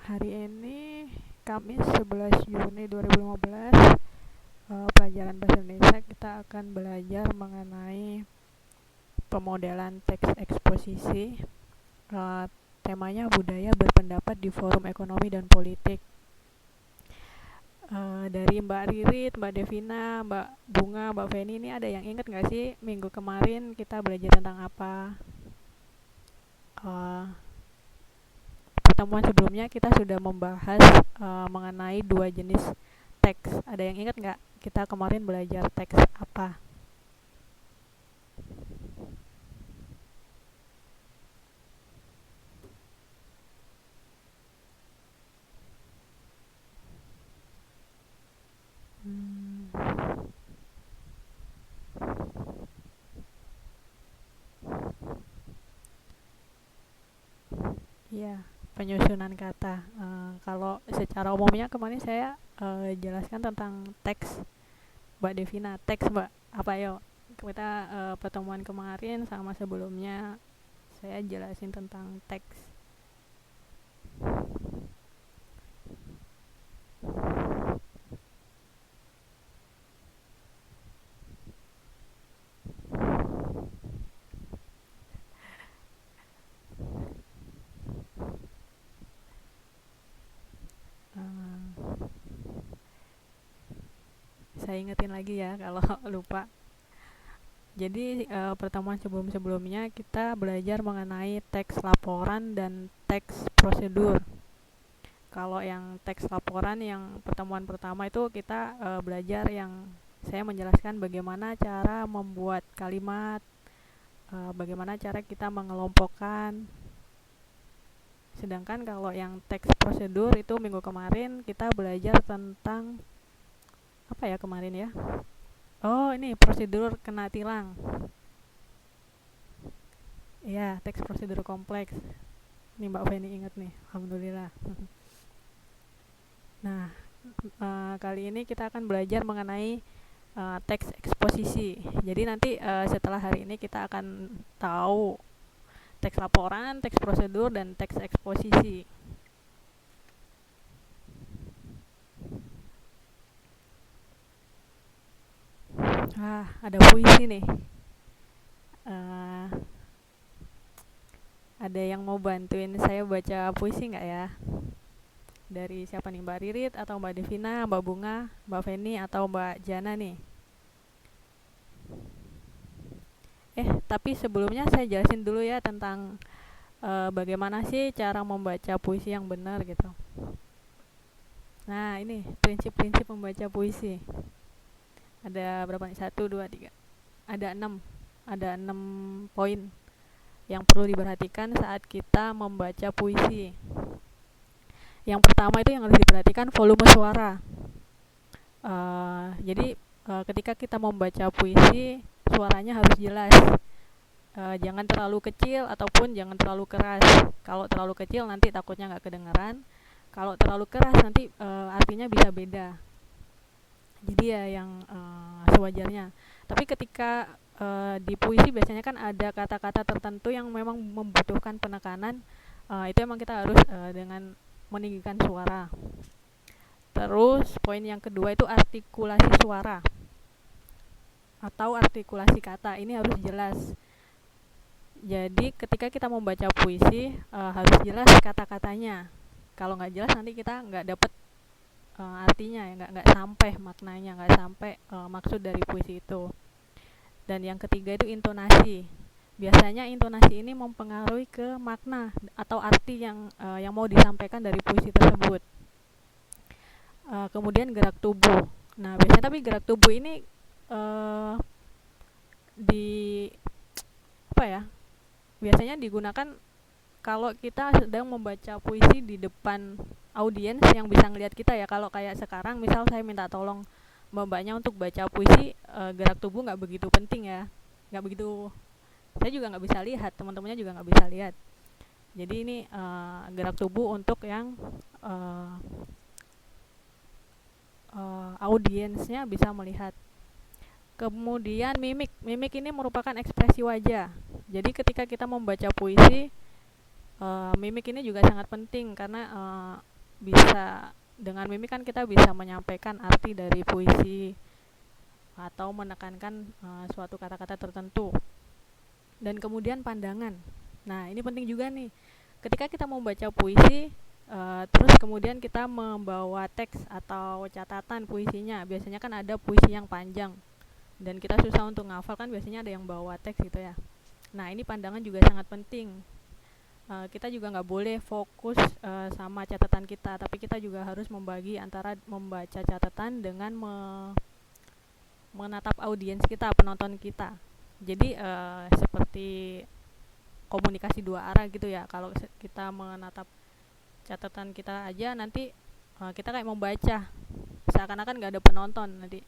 Hari ini Kamis 11 Juni 2015, pelajaran bahasa Indonesia kita akan belajar mengenai pemodelan teks eksposisi. Temanya budaya berpendapat di forum ekonomi dan politik. Dari Mbak Ririt, Mbak Devina, Mbak Bunga, Mbak Feni, ini ada yang ingat nggak sih minggu kemarin kita belajar tentang apa? Pertemuan sebelumnya kita sudah membahas mengenai dua jenis teks. Ada yang ingat nggak kita kemarin belajar teks apa? Ya, penyusunan kata. Kalau secara umumnya kemarin saya jelaskan tentang teks. Mbak Devina, teks Mbak. Apa yuk? Kita pertemuan kemarin sama sebelumnya saya jelasin tentang teks. Saya ingetin lagi ya kalau lupa. Jadi pertemuan sebelum-sebelumnya kita belajar mengenai teks laporan dan teks prosedur. Kalau yang teks laporan yang pertemuan pertama itu kita belajar yang saya menjelaskan bagaimana cara membuat kalimat, bagaimana cara kita mengelompokkan. Sedangkan kalau yang teks prosedur itu minggu kemarin kita belajar tentang apa ya kemarin ya? Oh, ini prosedur kena tilang. Ya, teks prosedur kompleks. Ini Mbak Feni ingat nih, alhamdulillah. Nah, kali ini kita akan belajar mengenai teks eksposisi. Jadi nanti setelah hari ini kita akan tahu teks laporan, teks prosedur, dan teks eksposisi. Ada puisi nih. Ada yang mau bantuin saya baca puisi nggak ya? Dari siapa nih? Mbak Ririt atau Mbak Devina, Mbak Bunga, Mbak Feni atau Mbak Jana nih? Tapi sebelumnya saya jelasin dulu ya tentang bagaimana sih cara membaca puisi yang benar gitu. Nah, ini prinsip-prinsip membaca puisi. Ada berapa nih? 1, 2, 3. Ada 6. Ada 6 poin yang perlu diperhatikan saat kita membaca puisi. Yang pertama itu yang harus diperhatikan volume suara. Jadi ketika kita membaca puisi, suaranya harus jelas. Jangan terlalu kecil ataupun jangan terlalu keras. Kalau terlalu kecil nanti takutnya nggak kedengaran. Kalau terlalu keras nanti artinya bisa beda. Jadi ya yang sewajarnya. Tapi ketika di puisi biasanya kan ada kata-kata tertentu yang memang membutuhkan penekanan. Itu emang kita harus dengan meninggikan suara. Terus poin yang kedua itu artikulasi suara atau artikulasi kata. Ini harus jelas. Jadi ketika kita membaca puisi harus jelas kata-katanya. Kalau nggak jelas nanti kita nggak dapet artinya ya, nggak sampai maknanya, nggak sampai maksud dari puisi itu. Dan yang ketiga itu intonasi. Biasanya intonasi ini mempengaruhi ke makna atau arti yang mau disampaikan dari puisi tersebut. Kemudian gerak tubuh. Nah, biasanya tapi gerak tubuh ini biasanya digunakan kalau kita sedang membaca puisi di depan audiens yang bisa ngelihat kita ya. Kalau kayak sekarang misal saya minta tolong mbak-mbaknya untuk baca puisi, gerak tubuh nggak begitu penting ya, nggak begitu, saya juga nggak bisa lihat, teman-temannya juga nggak bisa lihat. Jadi ini gerak tubuh untuk yang audiensnya bisa melihat. Kemudian mimik ini merupakan ekspresi wajah. Jadi ketika kita membaca puisi, mimik ini juga sangat penting karena bisa dengan mimik kan kita bisa menyampaikan arti dari puisi atau menekankan suatu kata-kata tertentu. Dan kemudian pandangan. Nah, ini penting juga nih. Ketika kita mau baca puisi, terus kemudian kita membawa teks atau catatan puisinya. Biasanya kan ada puisi yang panjang dan kita susah untuk ngafal, kan biasanya ada yang bawa teks gitu ya. Nah, ini pandangan juga sangat penting. Kita juga nggak boleh fokus sama catatan kita, tapi kita juga harus membagi antara membaca catatan dengan menatap audiens kita, penonton kita. Jadi seperti komunikasi dua arah gitu ya. Kalau kita menatap catatan kita aja, nanti kita kayak membaca, seakan-akan nggak ada penonton nanti.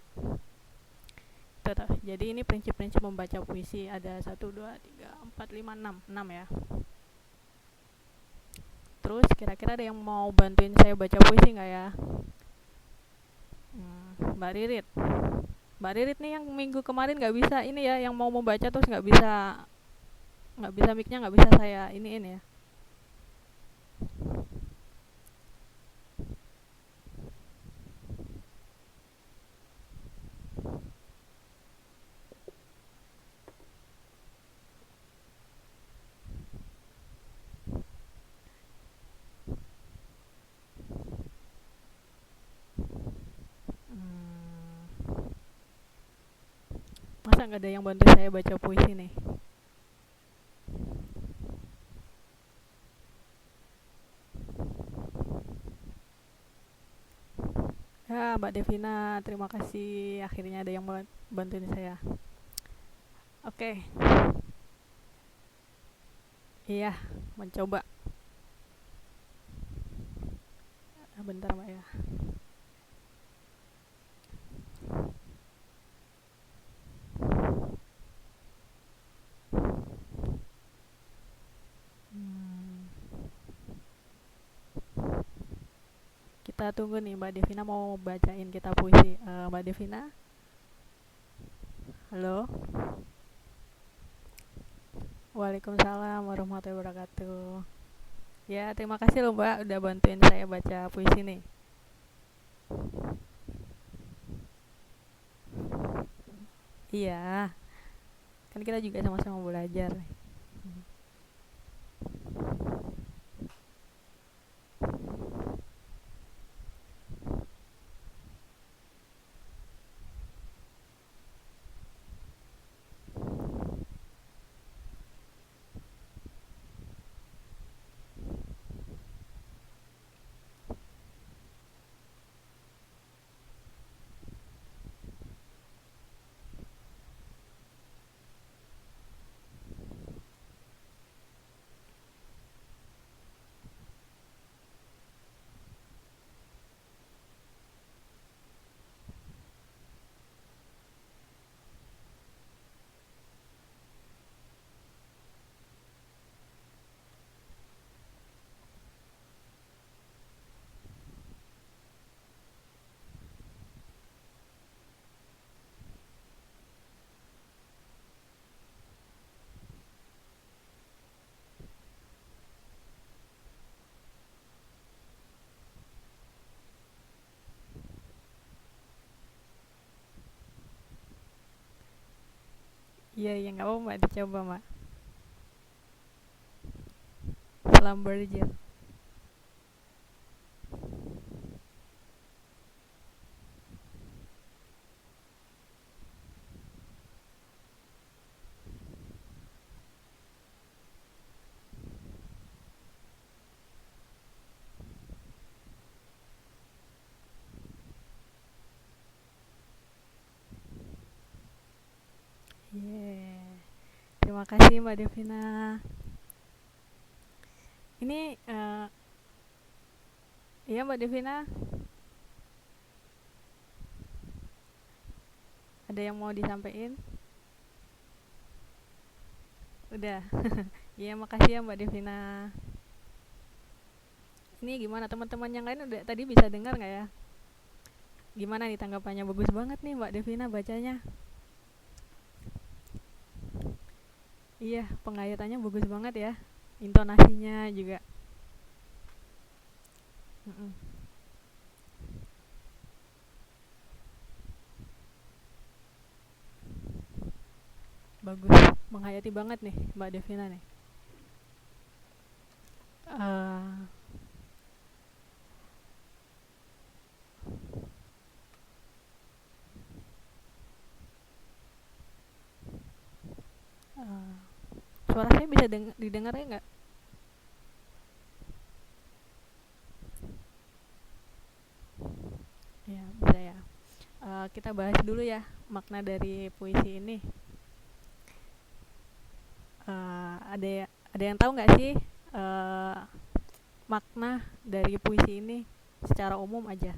Jadi ini prinsip-prinsip membaca puisi ada 1, 2, 3, 4, 5, 6 ya. Terus kira-kira ada yang mau bantuin saya baca puisi nggak ya? Mbak Ririt nih yang minggu kemarin nggak bisa ini ya, yang mau membaca terus nggak bisa mic-nya nggak bisa saya iniin ya. Masa nggak ada yang bantu saya baca puisi nih? Ya, Mbak Devina, terima kasih. Akhirnya ada yang bantuin saya. Oke. Iya, mencoba. Bentar, Mbak ya. Kita tunggu nih, Mbak Devina mau bacain kita puisi. Mbak Devina? Halo? Waalaikumsalam warahmatullahi wabarakatuh. Ya, terima kasih loh Mbak udah bantuin saya baca puisi nih. Iya, kan kita juga sama-sama belajar. Iya, iya nggak apa Mbak, dicoba Mbak. Slumberger. Yeah. Terima kasih Mbak Devina. Ini iya Mbak Devina, ada yang mau disampaikan? Udah. Iya, makasih ya Mbak Devina. Ini gimana teman-teman yang lain udah tadi bisa dengar nggak ya? Gimana nih tanggapannya? Bagus banget nih Mbak Devina bacanya. Iya, pengayatannya bagus banget ya. Intonasinya juga. Mm-mm. Bagus, menghayati banget nih Mbak Devina nih. Eh, eh, Suara saya bisa didengar ya nggak? Ya, bisa ya. Kita bahas dulu ya makna dari puisi ini. Ada yang tahu nggak sih eh, makna dari puisi ini secara umum aja?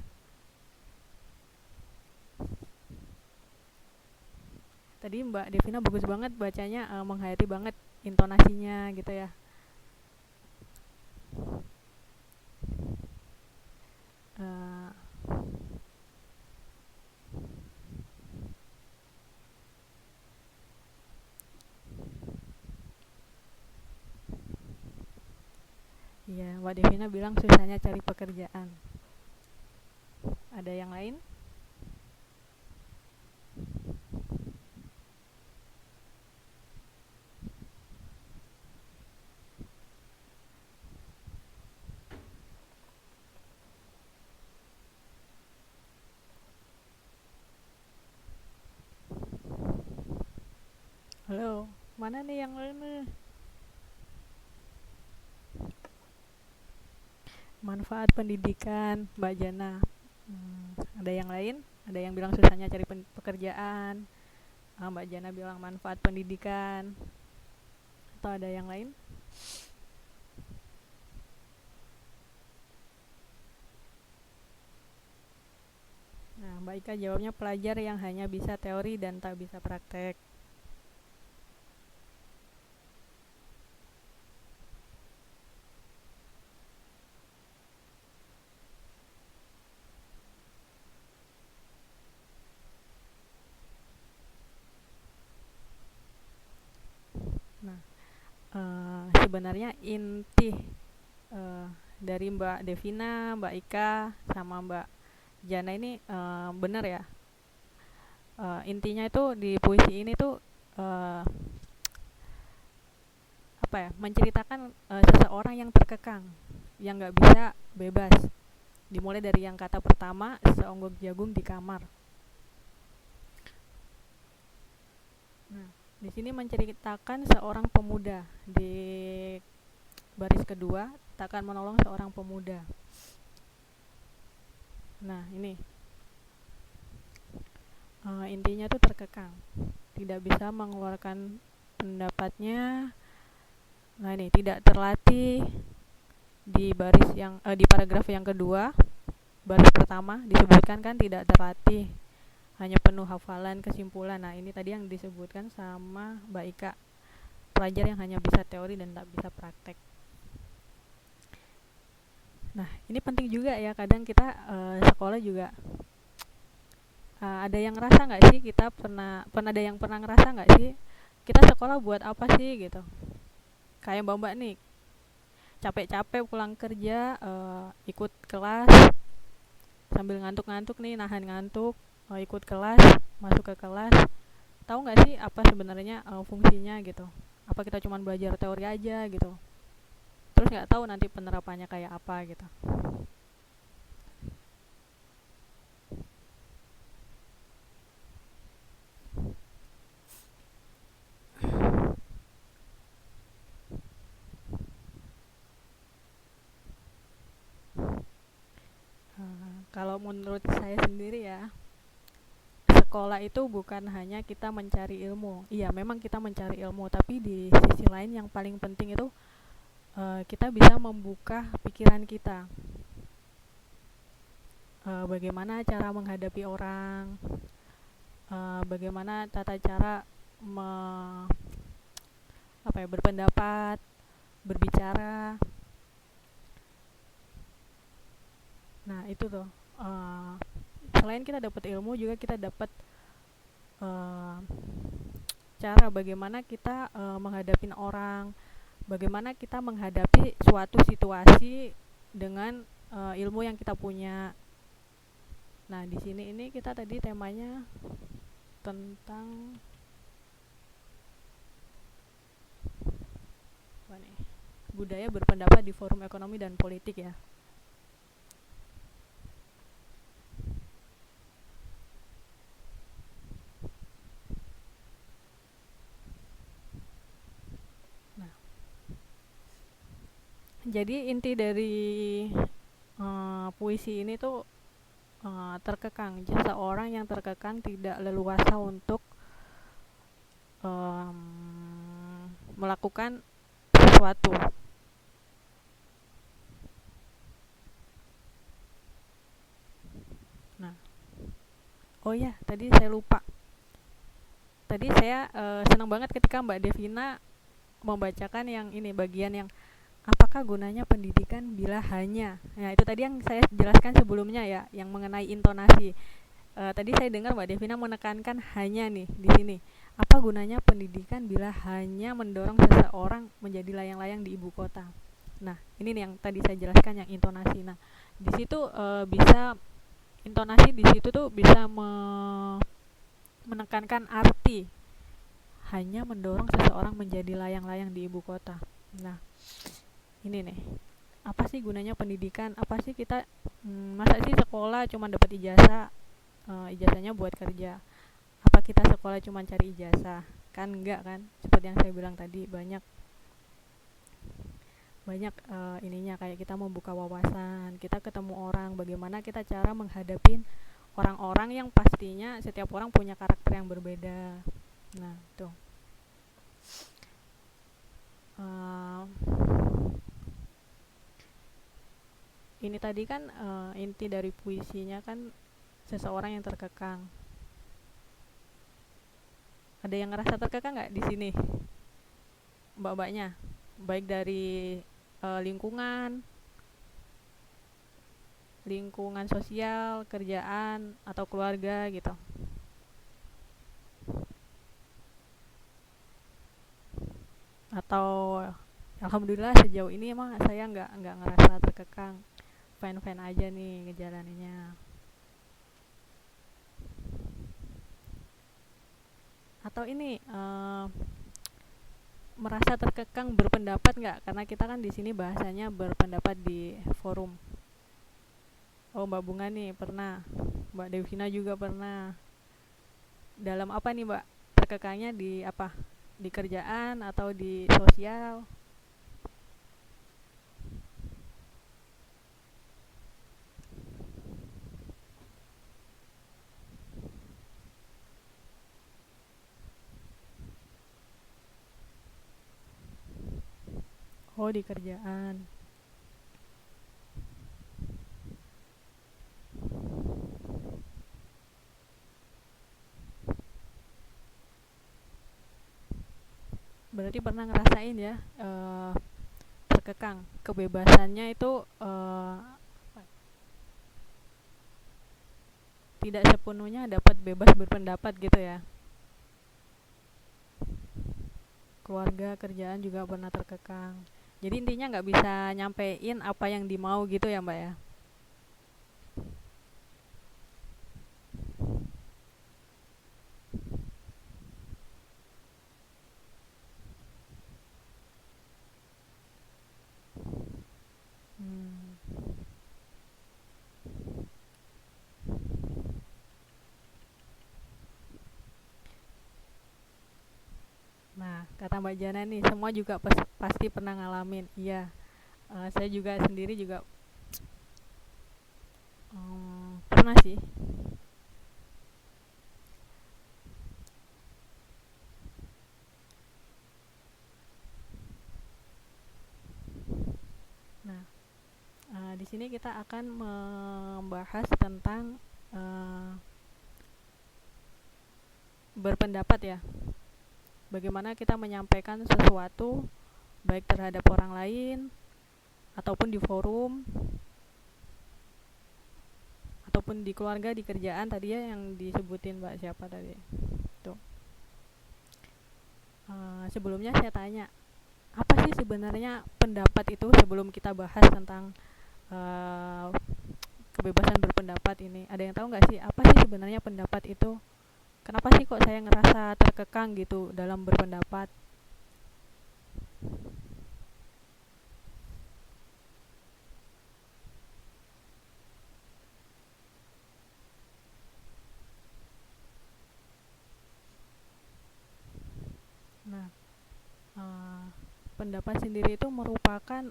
Tadi Mbak Devina bagus banget bacanya, menghayati banget intonasinya gitu ya. Eh, Iya, Mbak Devina bilang susahnya cari pekerjaan. Ada yang lain? Halo, mana nih yang lain nih? Manfaat pendidikan, Mbak Jana. Ada yang lain? Ada yang bilang susahnya cari pekerjaan. Mbak Jana bilang manfaat pendidikan. Atau ada yang lain? Nah, Mbak Ika jawabnya pelajar yang hanya bisa teori dan tak bisa praktek. Nah, sebenarnya inti uh, dari Mbak Devina, Mbak Ika, sama Mbak Jana ini benar ya. Intinya itu di puisi ini tuh uh, apa ya? Menceritakan seseorang yang terkekang, yang nggak bisa bebas. Dimulai dari yang kata pertama, seonggok jagung di kamar. Nah, di sini menceritakan seorang pemuda. Di baris kedua, takkan menolong seorang pemuda. Nah, ini intinya tuh terkekang, tidak bisa mengeluarkan pendapatnya. Nah, ini tidak terlatih. Di di paragraf yang kedua, baris pertama disebutkan kan tidak terlatih, hanya penuh hafalan kesimpulan. Nah, ini tadi yang disebutkan sama Mbak Ika, pelajar yang hanya bisa teori dan tak bisa praktek. Nah, ini penting juga ya, kadang kita sekolah juga ada yang ngerasa nggak sih, kita pernah ada yang pernah ngerasa nggak sih kita sekolah buat apa sih gitu, kayak mbak-mbak nih capek-capek pulang kerja, ikut kelas sambil ngantuk-ngantuk nih, nahan ngantuk, ikut kelas, masuk ke kelas, tahu nggak sih apa sebenarnya fungsinya gitu, apa kita cuma belajar teori aja gitu, terus nggak tahu nanti penerapannya kayak apa gitu. Kalau menurut saya sendiri ya, sekolah itu bukan hanya kita mencari ilmu. Iya, memang kita mencari ilmu, tapi di sisi lain yang paling penting itu kita bisa membuka pikiran kita. Bagaimana cara menghadapi orang, bagaimana tata cara berpendapat, berbicara. Nah, itu tuh. Uh, Selain kita dapat ilmu, juga kita dapat uh, cara bagaimana kita menghadapi orang, bagaimana kita menghadapi suatu situasi dengan ilmu yang kita punya. Nah, di sini ini kita tadi temanya tentang apa nih? Budaya berpendapat di forum ekonomi dan politik ya. Nah, jadi inti dari puisi ini tuh terkekang. Seseorang yang terkekang tidak leluasa untuk melakukan sesuatu. Nah, oh ya, tadi saya lupa. Tadi saya senang banget ketika Mbak Devina membacakan yang ini, bagian yang apakah gunanya pendidikan bila hanya. Nah, itu tadi yang saya jelaskan sebelumnya ya, yang mengenai intonasi. Tadi saya dengar Mbak Devina menekankan hanya nih di sini. Apa gunanya pendidikan bila hanya mendorong seseorang menjadi layang-layang di ibu kota? Nah, ini nih yang tadi saya jelaskan, yang intonasi. Nah, di situ bisa intonasi di situ tuh bisa menekankan arti hanya mendorong seseorang menjadi layang-layang di ibu kota. Nah, ini nih, apa sih gunanya pendidikan? Apa sih kita masa sih sekolah cuma dapat ijazah, ijazahnya buat kerja? Apa kita sekolah cuma cari ijazah? Kan enggak kan? Seperti yang saya bilang tadi, banyak ininya, kayak kita membuka wawasan, kita ketemu orang, bagaimana kita cara menghadapi orang-orang yang pastinya setiap orang punya karakter yang berbeda. Nah, tuh. Ini tadi kan inti dari puisinya kan seseorang yang terkekang. Ada yang ngerasa terkekang nggak di sini, mbak-mbaknya? Baik dari lingkungan sosial, kerjaan, atau keluarga gitu. Atau alhamdulillah sejauh ini emang saya nggak ngerasa terkekang, fine aja nih ngejalaninnya. Atau ini merasa terkekang berpendapat nggak? Karena kita kan di sini bahasanya berpendapat di forum. Oh, Mbak Bunga nih pernah, Mbak Devina juga pernah. Dalam apa nih Mbak? Terkekangnya di apa? Di kerjaan atau di sosial? Oh, di kerjaan. Berarti pernah ngerasain ya terkekang. Kebebasannya itu tidak sepenuhnya dapat bebas berpendapat gitu ya. Keluarga, kerjaan juga pernah terkekang. Jadi intinya nggak bisa nyampein apa yang dimau gitu ya Mbak ya. Hmm. Nah, kata Mbak Jana nih, semua juga pasti pernah ngalamin. Iya, saya juga sendiri juga pernah sih. Nah, di sini kita akan membahas tentang berpendapat ya. Bagaimana kita menyampaikan sesuatu baik terhadap orang lain ataupun di forum ataupun di keluarga, di kerjaan tadi ya yang disebutin Mbak siapa tadi. Tuh. Sebelumnya saya tanya, apa sih sebenarnya pendapat itu sebelum kita bahas tentang uh, kebebasan berpendapat ini. Ada yang tahu nggak sih apa sih sebenarnya pendapat itu? Kenapa sih kok saya ngerasa terkekang gitu dalam berpendapat? Nah, uh, pendapat sendiri itu merupakan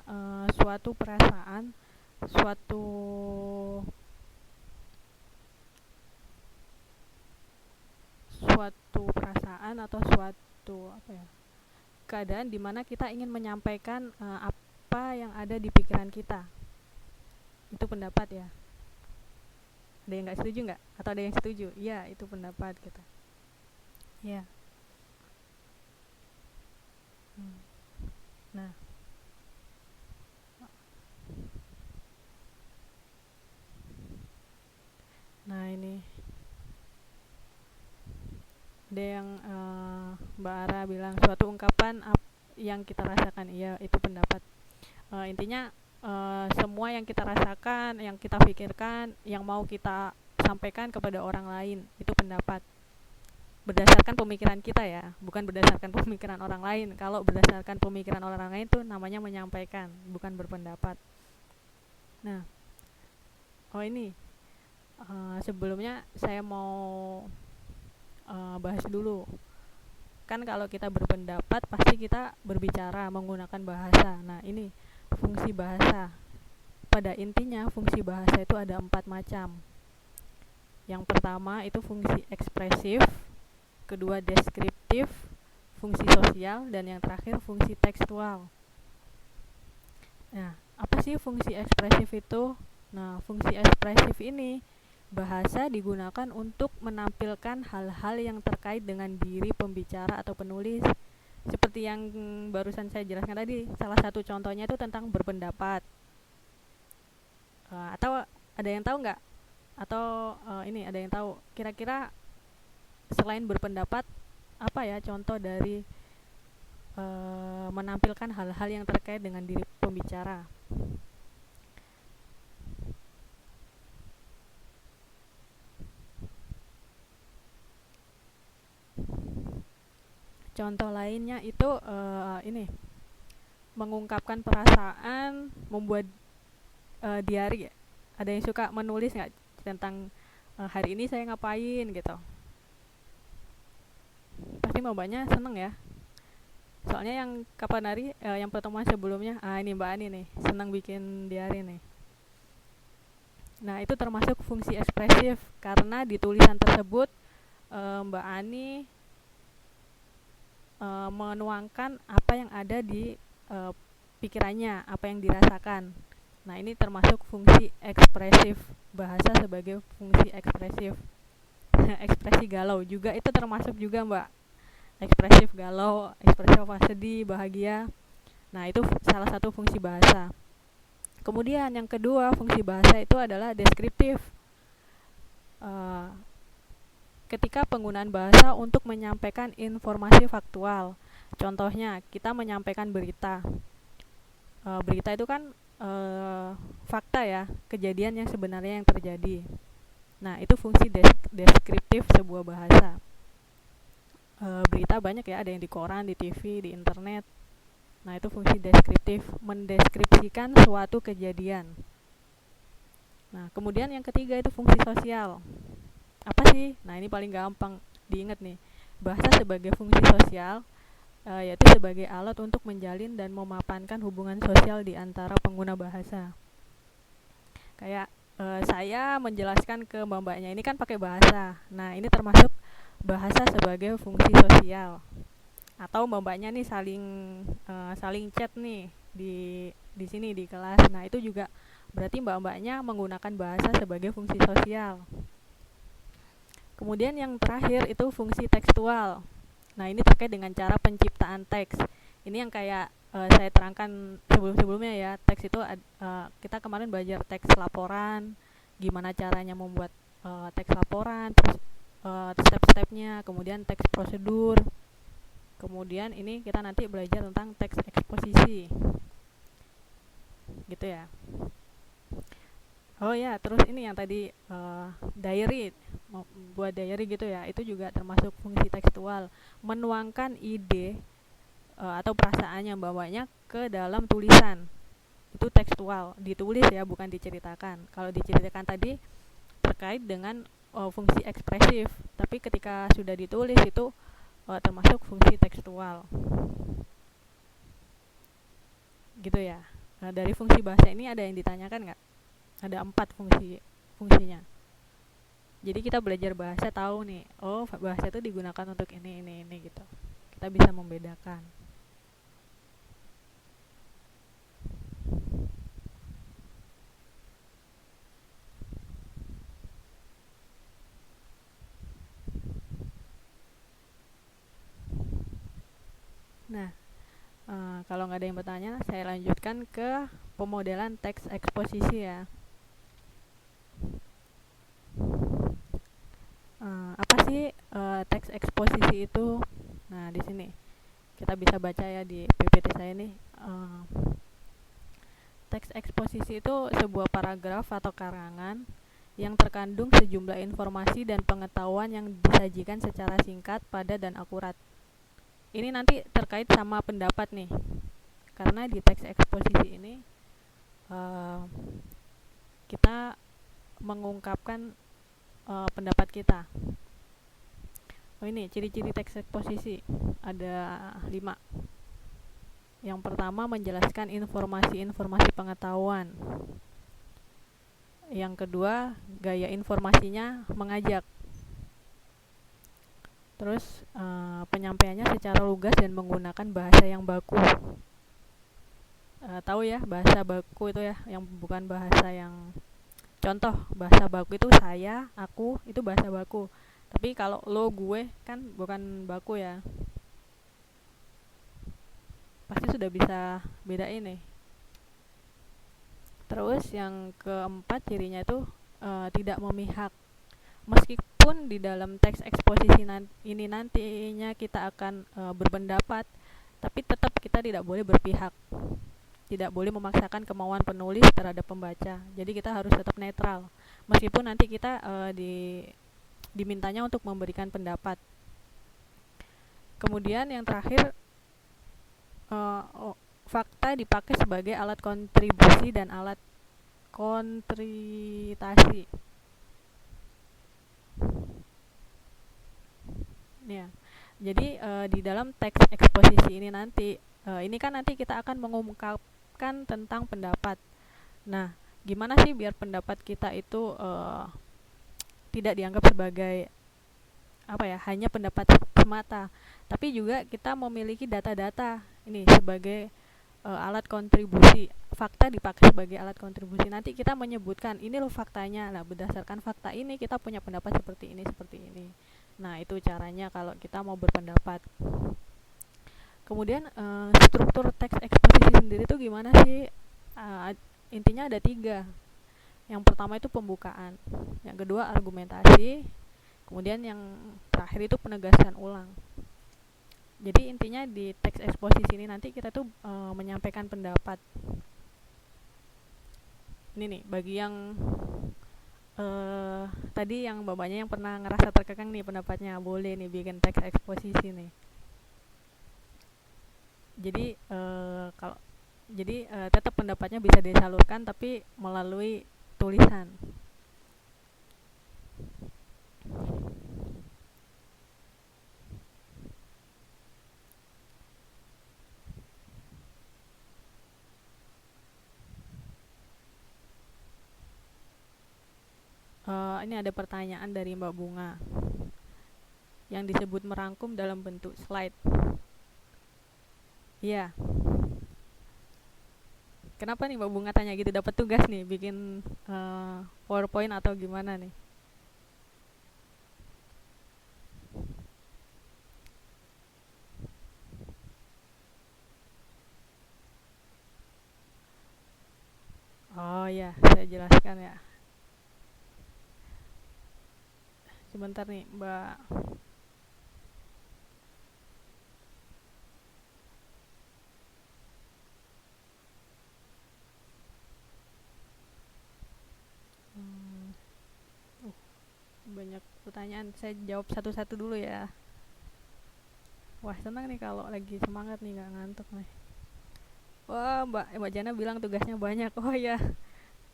suatu perasaan, suatu suatu perasaan atau suatu apa ya, keadaan di mana kita ingin menyampaikan apa yang ada di pikiran kita. Itu pendapat ya. Ada yang nggak setuju nggak? Atau ada yang setuju? Iya, itu pendapat kita. Ya. Nah, nah ini ada yang Mbak Ara bilang suatu ungkapan yang kita rasakan. Iya, itu pendapat. Intinya semua yang kita rasakan, yang kita pikirkan, yang mau kita sampaikan kepada orang lain, itu pendapat. Berdasarkan pemikiran kita ya, bukan berdasarkan pemikiran orang lain. Kalau berdasarkan pemikiran orang lain itu namanya menyampaikan, bukan berpendapat. Nah, ini sebelumnya saya mau bahas dulu. Kan kalau kita berpendapat pasti kita berbicara menggunakan bahasa. Nah, ini fungsi bahasa. Pada intinya fungsi bahasa itu ada 4 macam. Yang pertama itu fungsi ekspresif, kedua deskriptif, fungsi sosial, dan yang terakhir fungsi tekstual. Nah, apa sih fungsi ekspresif itu? Nah, fungsi ekspresif ini bahasa digunakan untuk menampilkan hal-hal yang terkait dengan diri pembicara atau penulis. Seperti yang barusan saya jelaskan tadi, salah satu contohnya itu tentang berpendapat. Atau ada yang tahu nggak? Atau ini ada yang tahu? Kira-kira selain berpendapat, apa ya contoh dari menampilkan hal-hal yang terkait dengan diri pembicara? Contoh lainnya itu ini mengungkapkan perasaan, membuat diary. Ada yang suka menulis nggak tentang hari ini saya ngapain gitu? Pasti mbaknya seneng ya. Soalnya yang kapan hari, yang pertemuan sebelumnya, ini Mbak Ani nih, senang bikin diary nih. Nah, itu termasuk fungsi ekspresif karena di tulisan tersebut Mbak Ani menuangkan apa yang ada di pikirannya, apa yang dirasakan. Nah, ini termasuk fungsi ekspresif, bahasa sebagai fungsi ekspresif. Ekspresi galau juga itu termasuk juga, Mbak. Ekspresif galau, ekspresif apa, sedih, bahagia. Nah, itu salah satu fungsi bahasa. Kemudian yang kedua fungsi bahasa itu adalah deskriptif. Ketika penggunaan bahasa untuk menyampaikan informasi faktual. Contohnya, kita menyampaikan berita. Berita itu kan fakta ya, kejadian yang sebenarnya yang terjadi. Nah, itu fungsi deskriptif sebuah bahasa. Berita banyak ya, ada yang di koran, di TV, di internet. Nah, itu fungsi deskriptif, mendeskripsikan suatu kejadian. Nah, kemudian yang ketiga itu fungsi sosial. Apa sih? Nah, ini paling gampang diingat nih. Bahasa sebagai fungsi sosial, yaitu sebagai alat untuk menjalin dan memapankan hubungan sosial di antara pengguna bahasa. Kayak saya menjelaskan ke mbak-mbaknya ini kan pakai bahasa. Nah, ini termasuk bahasa sebagai fungsi sosial. Atau mbak-mbaknya nih saling chat nih di sini di kelas. Nah, itu juga berarti mbak-mbaknya menggunakan bahasa sebagai fungsi sosial. Kemudian yang terakhir itu fungsi tekstual. Nah, ini terkait dengan cara penciptaan teks. Ini yang kayak saya terangkan sebelum-sebelumnya ya. Teks itu kita kemarin belajar teks laporan, gimana caranya membuat teks laporan, terus step-stepnya, kemudian teks prosedur. Kemudian ini kita nanti belajar tentang teks eksposisi. Gitu ya. Oh ya, terus ini yang tadi diary, buat diary gitu ya, itu juga termasuk fungsi tekstual, menuangkan ide atau perasaannya, bawanya ke dalam tulisan. Itu tekstual, ditulis ya, bukan diceritakan. Kalau diceritakan tadi terkait dengan fungsi ekspresif, tapi ketika sudah ditulis itu termasuk fungsi tekstual. Gitu ya. Nah, dari fungsi bahasa ini ada yang ditanyakan nggak? Ada 4 fungsinya. Jadi kita belajar bahasa tahu nih, oh bahasa itu digunakan untuk ini gitu. Kita bisa membedakan. Nah, kalau nggak ada yang bertanya, saya lanjutkan ke pemodelan teks eksposisi ya. Apa sih teks eksposisi itu? Nah, di sini kita bisa baca ya di PPT saya nih. Teks eksposisi itu sebuah paragraf atau karangan yang terkandung sejumlah informasi dan pengetahuan yang disajikan secara singkat, padat, dan akurat. Ini nanti terkait sama pendapat nih, karena di teks eksposisi ini kita mengungkapkan pendapat kita. Oh, ini ciri-ciri teks eksposisi ada 5. Yang pertama, menjelaskan informasi-informasi pengetahuan. Yang kedua, gaya informasinya mengajak. Terus penyampaiannya secara lugas dan menggunakan bahasa yang baku. Tahu ya, bahasa baku itu ya, yang bukan bahasa yang contoh. Bahasa baku itu saya, aku, itu bahasa baku. Tapi kalau lo, gue kan bukan baku ya. Pasti sudah bisa bedain nih. Terus yang keempat, cirinya itu tidak memihak. Meskipun di dalam teks eksposisi ini nantinya kita akan berpendapat, tapi tetap kita tidak boleh berpihak. Tidak boleh memaksakan kemauan penulis terhadap pembaca. Jadi kita harus tetap netral. Meskipun nanti kita dimintanya untuk memberikan pendapat. Kemudian yang terakhir, fakta dipakai sebagai alat kontribusi dan alat kontritasi. Ya. Jadi di dalam teks eksposisi ini nanti, ini kan nanti kita akan mengungkapkan tentang pendapat. Nah, gimana sih biar pendapat kita itu tidak dianggap sebagai hanya pendapat semata, tapi juga kita memiliki data-data ini sebagai alat kontribusi. Fakta dipakai sebagai alat kontribusi. Nanti kita menyebutkan ini loh faktanya. Nah, berdasarkan fakta ini kita punya pendapat seperti ini, seperti ini. Nah, itu caranya kalau kita mau berpendapat. Kemudian struktur teks eksposisi sendiri itu gimana sih? Intinya ada 3. Yang pertama itu pembukaan, yang kedua argumentasi, kemudian yang terakhir itu penegasan ulang. Jadi intinya di teks eksposisi ini nanti kita tuh menyampaikan pendapat. Ini nih bagi yang tadi yang bapaknya yang pernah ngerasa terkekang nih pendapatnya, boleh nih bikin teks eksposisi nih. Jadi tetap pendapatnya bisa disalurkan tapi melalui tulisan. Ini ada pertanyaan dari Mbak Bunga yang disebut merangkum dalam bentuk slide. Iya. Kenapa nih Mbak Bunga tanya gitu? Dapat tugas nih bikin PowerPoint atau gimana nih? Oh ya, saya jelaskan ya. Sebentar nih Mbak. banyak pertanyaan. Saya jawab satu-satu dulu ya. Wah, senang nih kalau lagi semangat nih, nggak ngantuk nih. Wah, Mbak Jana bilang tugasnya banyak. Oh ya,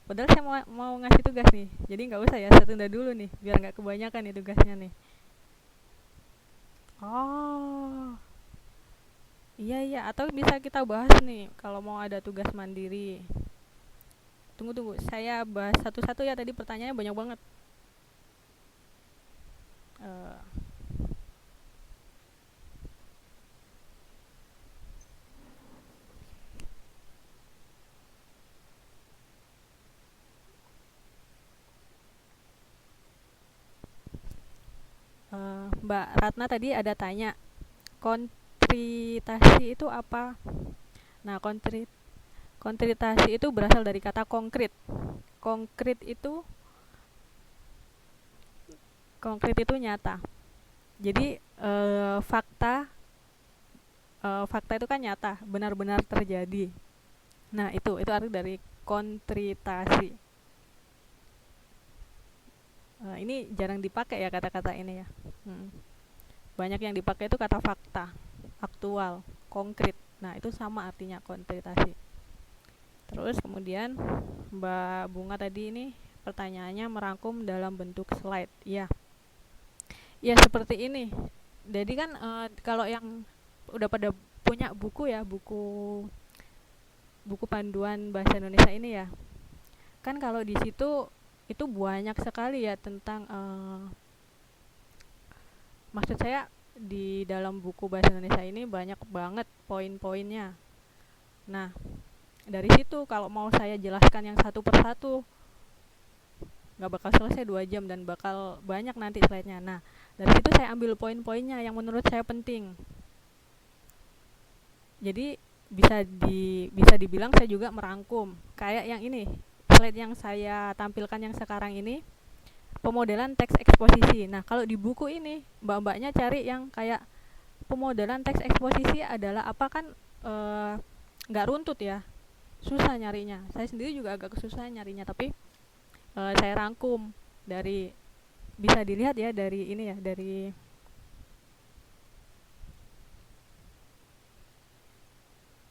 padahal saya mau ngasih tugas nih. Jadi nggak usah ya, saya tunda dulu nih, biar nggak kebanyakan nih tugasnya nih. Oh, iya iya. Atau bisa kita bahas nih, kalau mau ada tugas mandiri. Tunggu, saya bahas satu-satu ya. Tadi pertanyaannya banyak banget. Eh, Mbak Ratna tadi ada tanya, kontritasi itu apa? Nah, kontritasi itu berasal dari kata konkret. Konkret itu konkret itu nyata. Jadi fakta itu kan nyata, benar-benar terjadi. Nah, itu arti dari kontritasi. Ini jarang dipakai ya kata-kata ini ya. Banyak yang dipakai itu kata fakta, aktual, konkret. Nah, itu sama artinya kontritasi. Terus kemudian Mbak Bunga tadi ini pertanyaannya merangkum dalam bentuk slide. Ya, ya seperti ini. Jadi kan kalau yang udah pada punya buku ya, buku panduan bahasa Indonesia ini ya, kan kalau di situ itu banyak sekali ya tentang maksud saya di dalam buku bahasa Indonesia ini banyak banget poin-poinnya. Nah, dari situ kalau mau saya jelaskan yang satu persatu nggak bakal selesai 2 jam dan bakal banyak nanti slide-nya. Nah, dari situ saya ambil poin-poinnya yang menurut saya penting. Jadi bisa dibilang saya juga merangkum. Kayak yang ini, slide yang saya tampilkan yang sekarang ini, pemodelan teks eksposisi. Nah, kalau di buku ini mbak-mbaknya cari yang kayak pemodelan teks eksposisi adalah apa, kan nggak runtut ya, susah nyarinya. Saya sendiri juga agak kesusahan nyarinya, tapi saya rangkum dari, bisa dilihat ya dari ini ya,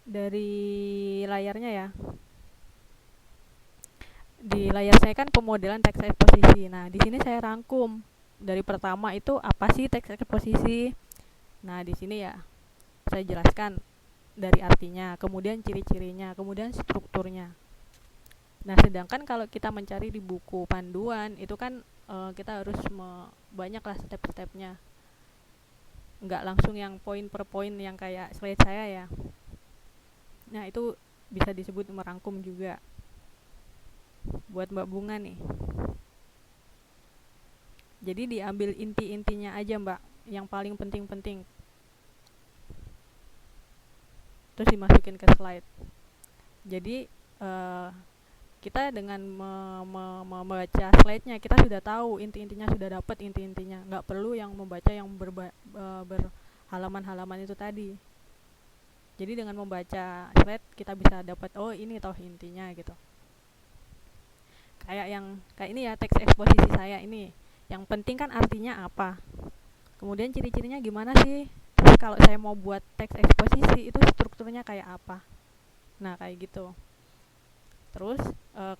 dari layarnya ya. Di layar saya kan pemodelan teks eksposisi. Nah, di sini saya rangkum dari pertama itu apa sih teks eksposisi. Nah, di sini ya saya jelaskan dari artinya, kemudian ciri-cirinya, kemudian strukturnya. Nah, sedangkan kalau kita mencari di buku panduan itu kan kita harus banyaklah step-stepnya. Nggak langsung yang poin per poin yang kayak slide saya ya. Nah, itu bisa disebut merangkum juga. Buat Mbak Bunga nih. Jadi diambil inti-intinya aja Mbak, yang paling penting-penting. Terus dimasukin ke slide. Jadi kita dengan membaca slide-nya kita sudah tahu inti-intinya, sudah dapat inti-intinya. Nggak perlu yang membaca yang berhalaman-halaman itu tadi. Jadi dengan membaca slide kita bisa dapat, oh ini toh intinya gitu. Kayak ini ya, teks eksposisi saya ini. Yang penting kan artinya apa. Kemudian ciri-cirinya gimana sih? Terus kalau saya mau buat teks eksposisi itu strukturnya kayak apa? Nah, kayak gitu. Terus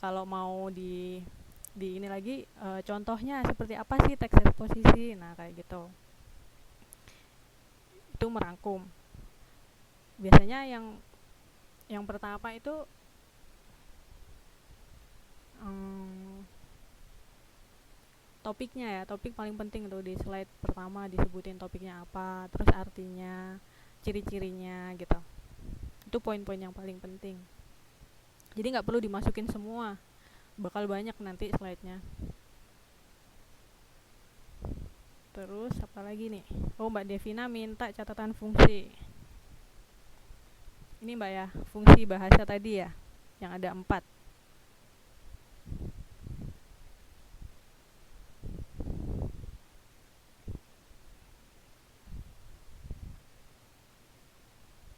kalau mau di ini lagi contohnya seperti apa sih teks eksposisi? Nah, kayak gitu. Itu merangkum. Biasanya yang pertama itu topiknya ya, topik paling penting tuh di slide pertama disebutin topiknya apa, terus artinya, ciri-cirinya gitu. Itu poin-poin yang paling penting. Jadi nggak perlu dimasukin semua, bakal banyak nanti slide-nya. Terus apa lagi nih? Oh, Mbak Devina minta catatan fungsi. Ini Mbak ya, fungsi bahasa tadi ya, yang ada 4.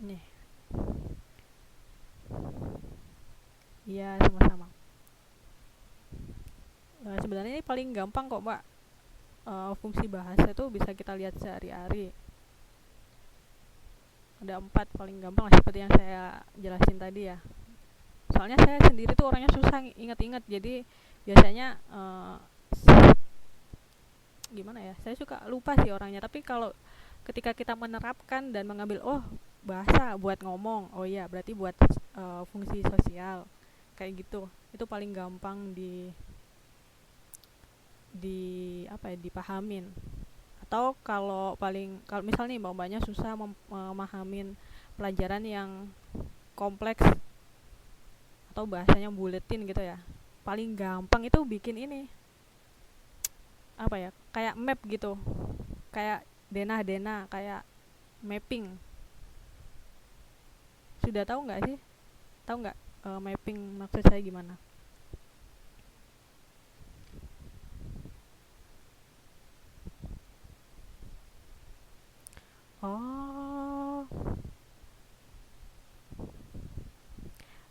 Nih. Iya, sama-sama. Sebenarnya ini paling gampang kok Mbak. fungsi bahasa itu bisa kita lihat sehari-hari. Ada 4 paling gampang lah, seperti yang saya jelasin tadi ya. Soalnya saya sendiri tuh orangnya susah inget-inget, jadi biasanya gimana ya, saya suka lupa sih orangnya. Tapi kalau ketika kita menerapkan dan mengambil, oh bahasa buat ngomong, oh iya berarti buat fungsi sosial, kayak gitu, itu paling gampang di apa ya, dipahamin. Atau kalau misalnya nih mbak-mbaknya susah memahamin pelajaran yang kompleks atau bahasanya buletin gitu ya, paling gampang itu bikin ini, apa ya, kayak map gitu, kayak denah-denah, kayak mapping. Sudah tahu nggak sih, tahu nggak mapping maksud saya gimana? Oh,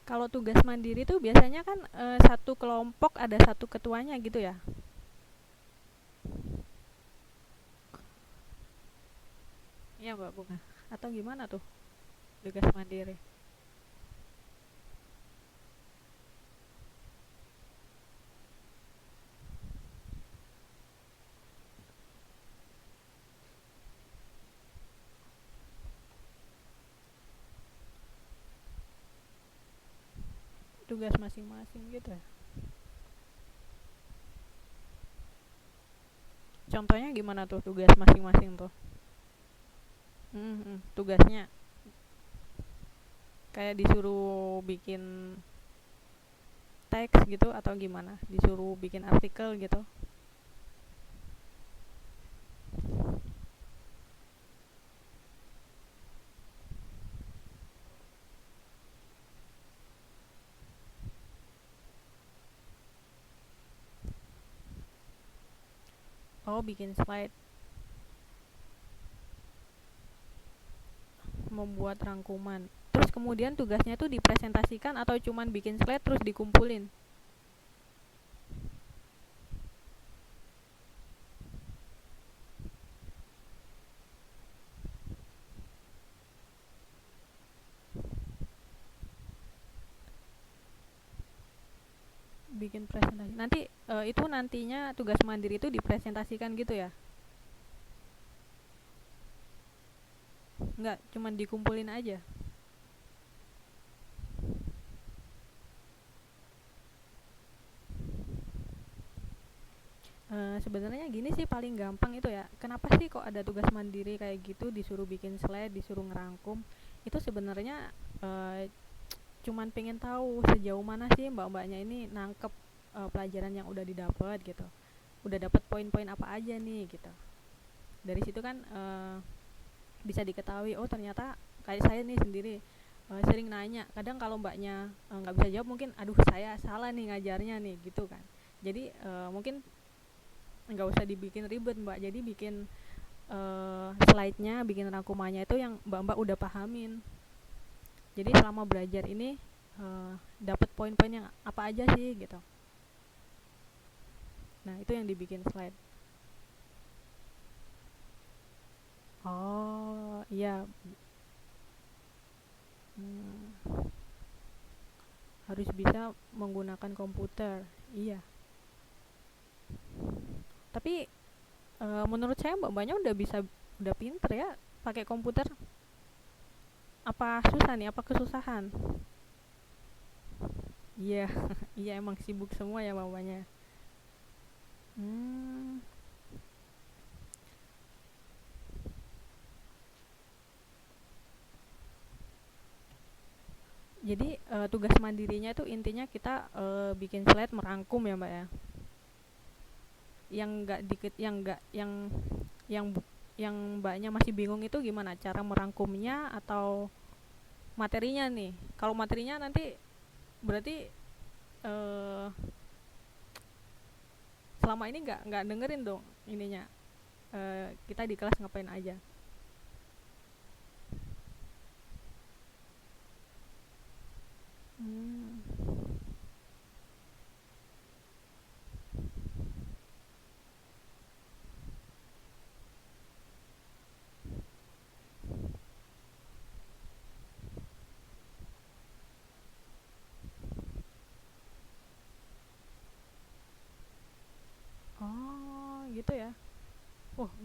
kalau tugas mandiri tuh biasanya kan satu kelompok ada satu ketuanya gitu ya. Iya mbak Bunga, atau gimana tuh tugas mandiri? Tugas masing-masing gitu ya. Contohnya gimana tuh tugas masing-masing tuh? Tugasnya kayak disuruh bikin teks gitu atau gimana? Disuruh bikin artikel gitu? Oh, bikin slide, membuat rangkuman. Terus kemudian tugasnya tuh dipresentasikan atau cuman bikin slide terus dikumpulin? Bikin presentasi. Nanti itu nantinya tugas mandiri itu dipresentasikan gitu ya? Nggak, cuman dikumpulin aja. Sebenarnya gini sih paling gampang itu ya. Kenapa sih kok ada tugas mandiri kayak gitu, disuruh bikin slide, disuruh ngerangkum? Itu sebenarnya e, cuman pengen tahu sejauh mana sih mbak-mbaknya ini nangkep pelajaran yang udah didapat gitu. Udah dapat poin-poin apa aja nih gitu. Dari situ kan bisa diketahui, oh ternyata kayak saya nih sendiri sering nanya. Kadang kalau mbaknya nggak bisa jawab, mungkin aduh saya salah nih ngajarnya nih gitu kan. Jadi mungkin nggak usah dibikin ribet mbak, jadi bikin slide-nya, bikin rangkumannya itu yang mbak-mbak udah pahamin. Jadi selama belajar ini dapat poin-poin yang apa aja sih gitu. Nah itu yang dibikin slide. Oh iya. Hmm, harus bisa menggunakan komputer. Iya, tapi menurut saya mbak-mbaknya udah bisa, udah pinter ya pakai komputer. Apa susah nih, apa kesusahan? Iya. Iya emang sibuk semua ya mbak-mbaknya. hmm, jadi tugas mandirinya itu intinya kita bikin slide merangkum ya mbak ya. Yang nggak dikit, yang yang mbaknya masih bingung itu gimana cara merangkumnya atau materinya nih? Kalau materinya nanti berarti eh, selama ini nggak dengerin dong ininya, kita di kelas ngapain aja. hmm,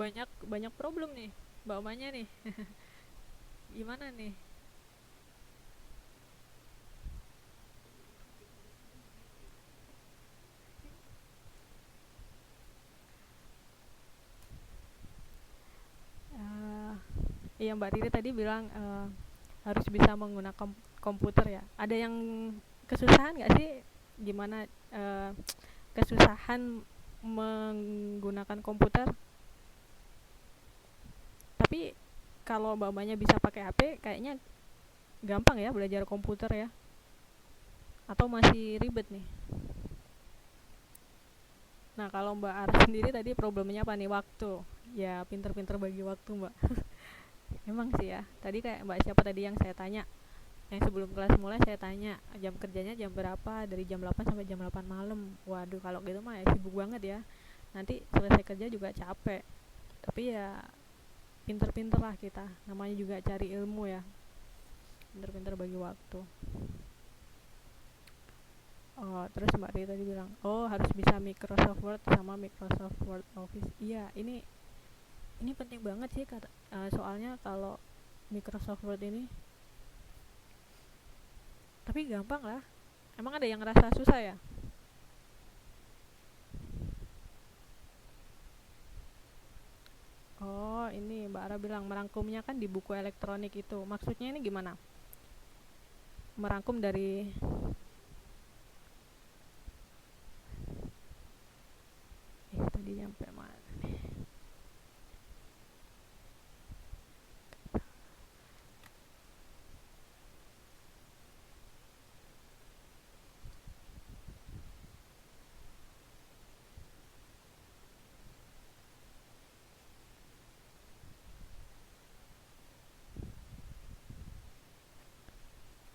banyak banyak problem nih Mbak Manya nih. Gimana nih? Eh, iya Mbak Riri tadi bilang harus bisa menggunakan komputer ya. Ada yang kesusahan nggak sih? Gimana kesusahan menggunakan komputer? Tapi kalau Mbak Manya bisa pakai HP, kayaknya gampang ya belajar komputer ya. Atau masih ribet nih? Nah kalau Mbak Ara sendiri tadi problemnya apa nih? Waktu. Ya pinter-pinter bagi waktu Mbak. Emang sih ya. Tadi kayak Mbak siapa tadi yang saya tanya, yang sebelum kelas mulai saya tanya jam kerjanya jam berapa, dari jam 8 sampai jam 8 malam. Waduh kalau gitu mah ya sibuk banget ya, nanti selesai kerja juga capek. Tapi ya pinter-pinter lah kita, namanya juga cari ilmu ya, pinter-pinter bagi waktu. Oh, terus Mbak Ri tadi bilang oh harus bisa Microsoft Word sama Microsoft Word Office. Iya ini penting banget sih kata, soalnya kalau Microsoft Word ini, tapi gampang lah. Emang ada yang ngerasa susah ya? Oh, ini Mbak Ara bilang merangkumnya kan di buku elektronik itu. Maksudnya ini gimana? Merangkum dari tadi nyampe mana?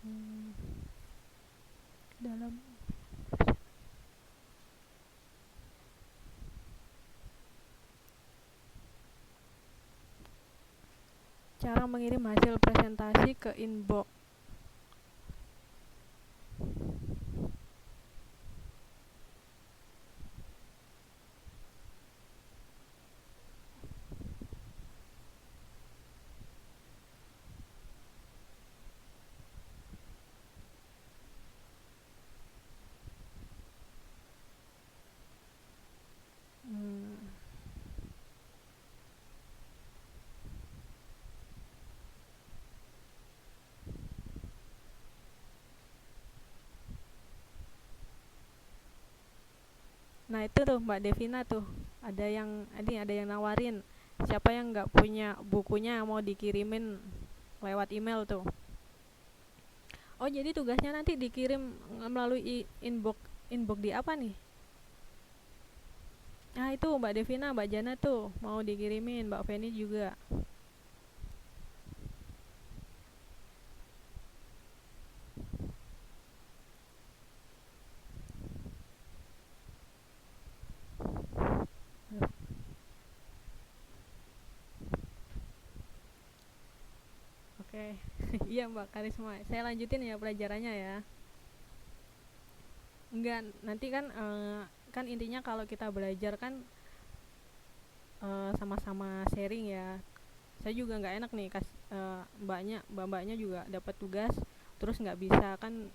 Hmm, dalam cara mengirim hasil presentasi ke inbox. Hmm, nah itu tuh Mbak Devina tuh, ada yang nawarin siapa yang nggak punya bukunya mau dikirimin lewat email tuh. Oh jadi tugasnya nanti dikirim melalui inbox, inbox di apa nih? Ah itu Mbak Devina, Mbak Jana tuh mau dikirimin, Mbak Feni juga. Oke, iya Mbak Karisma. Saya lanjutin ya pelajarannya ya. Enggak, nanti kan kan intinya kalau kita belajar kan sama-sama sharing ya. Saya juga nggak enak nih mbaknya juga dapat tugas terus nggak bisa kan,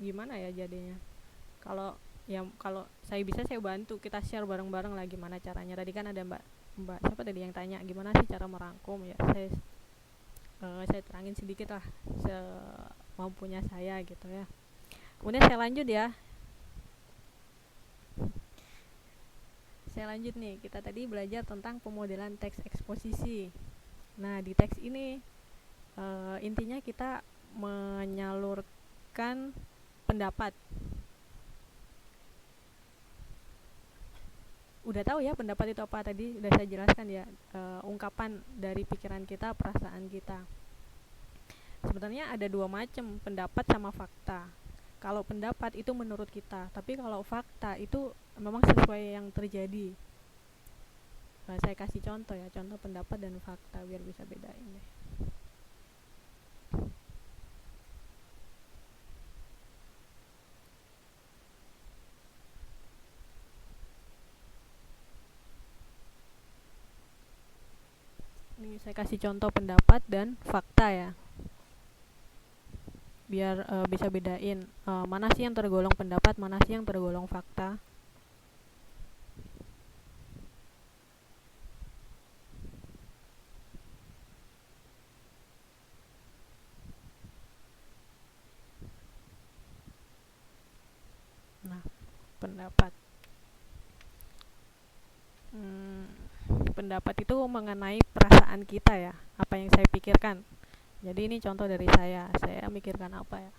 gimana ya jadinya. Kalau saya bisa saya bantu, kita share bareng-bareng lah gimana caranya. Tadi kan ada mbak mbak siapa tadi yang tanya gimana sih cara merangkum ya, saya terangin sedikit lah semampunya saya gitu ya. Kemudian saya lanjut nih, kita tadi belajar tentang pemodelan teks eksposisi. Nah di teks ini intinya kita menyalurkan pendapat. Udah tahu ya pendapat itu apa, tadi udah saya jelaskan ya, ungkapan dari pikiran kita, perasaan kita. Sebenarnya ada dua macam, pendapat sama fakta. Kalau pendapat itu menurut kita, tapi kalau fakta itu memang sesuai yang terjadi. Saya kasih contoh ya, contoh pendapat dan fakta biar bisa bedain deh. Saya kasih contoh pendapat dan fakta ya, biar bisa bedain mana sih yang tergolong pendapat, mana sih yang tergolong fakta. Nah, pendapat. Pendapat itu mengenai perasaan kita ya, apa yang saya pikirkan. Jadi ini contoh dari saya mikirkan apa ya.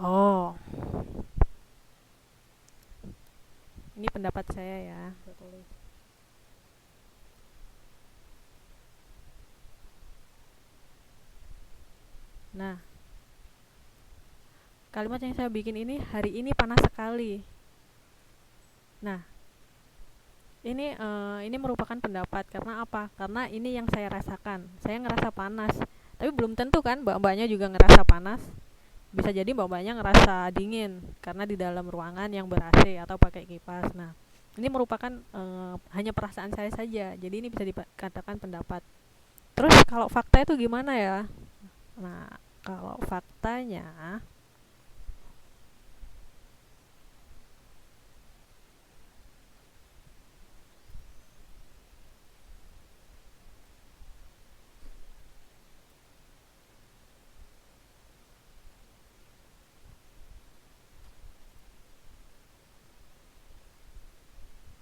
Oh, ini pendapat saya ya, saya tulis. Nah, kalimat yang saya bikin ini, hari ini panas sekali. Nah, ini merupakan pendapat karena apa? Karena ini yang saya rasakan. Saya ngerasa panas, tapi belum tentu kan mbak-mbaknya juga ngerasa panas. Bisa jadi mbak-mbaknya ngerasa dingin karena di dalam ruangan yang ber-AC atau pakai kipas. Nah, ini merupakan hanya perasaan saya saja. Jadi ini bisa dikatakan pendapat. Terus kalau fakta itu gimana ya? Nah, kalau faktanya,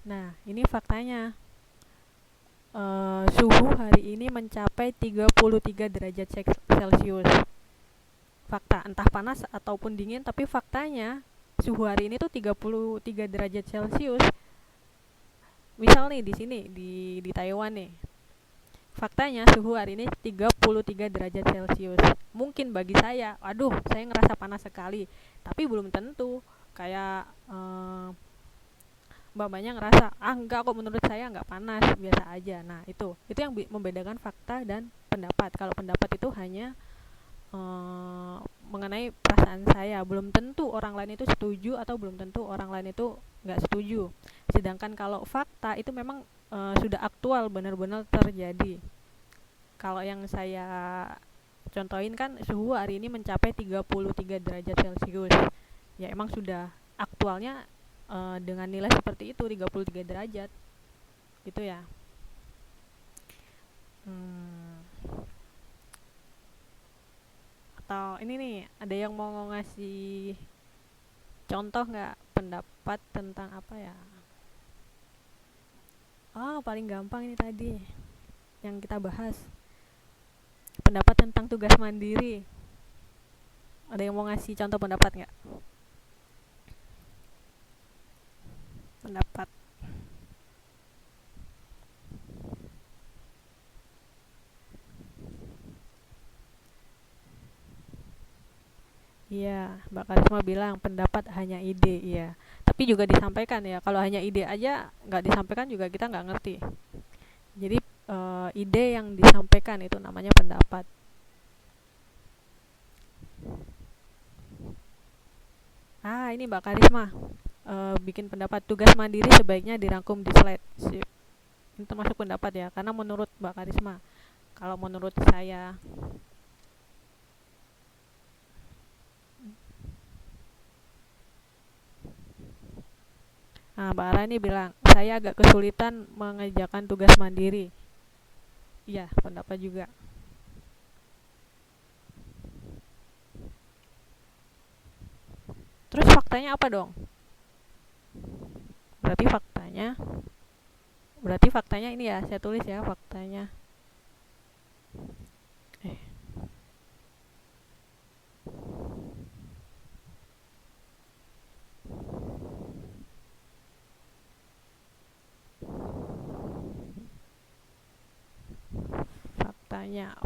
nah ini faktanya. Suhu hari ini mencapai 33 derajat Celcius. Fakta, entah panas ataupun dingin, tapi faktanya suhu hari ini tuh 33 derajat Celcius. Misal nih di sini di Taiwan nih. Faktanya suhu hari ini 33 derajat Celcius. Mungkin bagi saya, aduh, saya ngerasa panas sekali. Tapi belum tentu kayak mbak-mbaknya ngerasa, enggak kok, menurut saya enggak panas, biasa aja. Nah, itu yang membedakan fakta dan pendapat. Kalau pendapat itu hanya mengenai perasaan saya, belum tentu orang lain itu setuju atau belum tentu orang lain itu nggak setuju. Sedangkan kalau fakta itu memang sudah aktual, benar-benar terjadi. Kalau yang saya contohin kan suhu hari ini mencapai 33 derajat Celcius. Ya emang sudah aktualnya dengan nilai seperti itu, 33 derajat. Gitu ya. Atau ini nih, ada yang mau ngasih contoh nggak pendapat tentang apa ya? Paling gampang ini tadi yang kita bahas, pendapat tentang tugas mandiri. Ada yang mau ngasih contoh pendapat nggak? Pendapat. Iya, Mbak Karisma bilang pendapat hanya ide, iya. Tapi juga disampaikan ya, kalau hanya ide aja nggak disampaikan juga kita nggak ngerti. Jadi ide yang disampaikan itu namanya pendapat. Ini Mbak Karisma bikin pendapat tugas mandiri sebaiknya dirangkum di slide. Sip. Itu termasuk pendapat ya, karena menurut Mbak Karisma. Kalau menurut saya, Mbak Ara ini bilang, saya agak kesulitan mengerjakan tugas mandiri. Iya, pendapat juga. Terus faktanya apa dong? Berarti faktanya ini ya, saya tulis ya faktanya.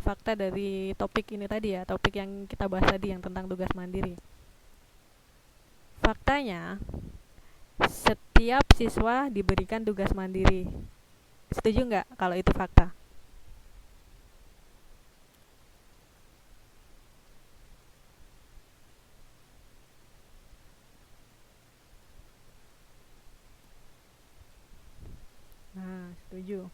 Fakta dari topik ini tadi ya, topik yang kita bahas tadi yang tentang tugas mandiri. Faktanya, setiap siswa diberikan tugas mandiri. Setuju nggak kalau itu fakta? Nah, setuju.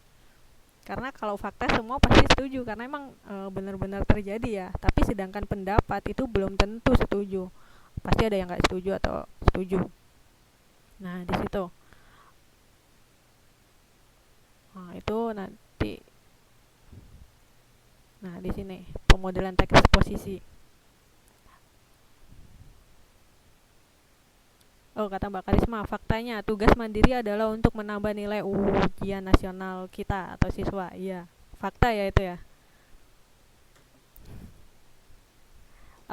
Karena kalau fakta semua pasti setuju karena emang benar-benar terjadi ya. Tapi sedangkan pendapat itu belum tentu setuju. Pasti ada yang nggak setuju atau setuju. Nah, di situ. Nah, itu nanti. Nah, di sini pemodelan teks eksposisi. Oh, kata Mbak Karisma, faktanya tugas mandiri adalah untuk menambah nilai ujian nasional kita atau siswa. Iya, fakta ya itu ya.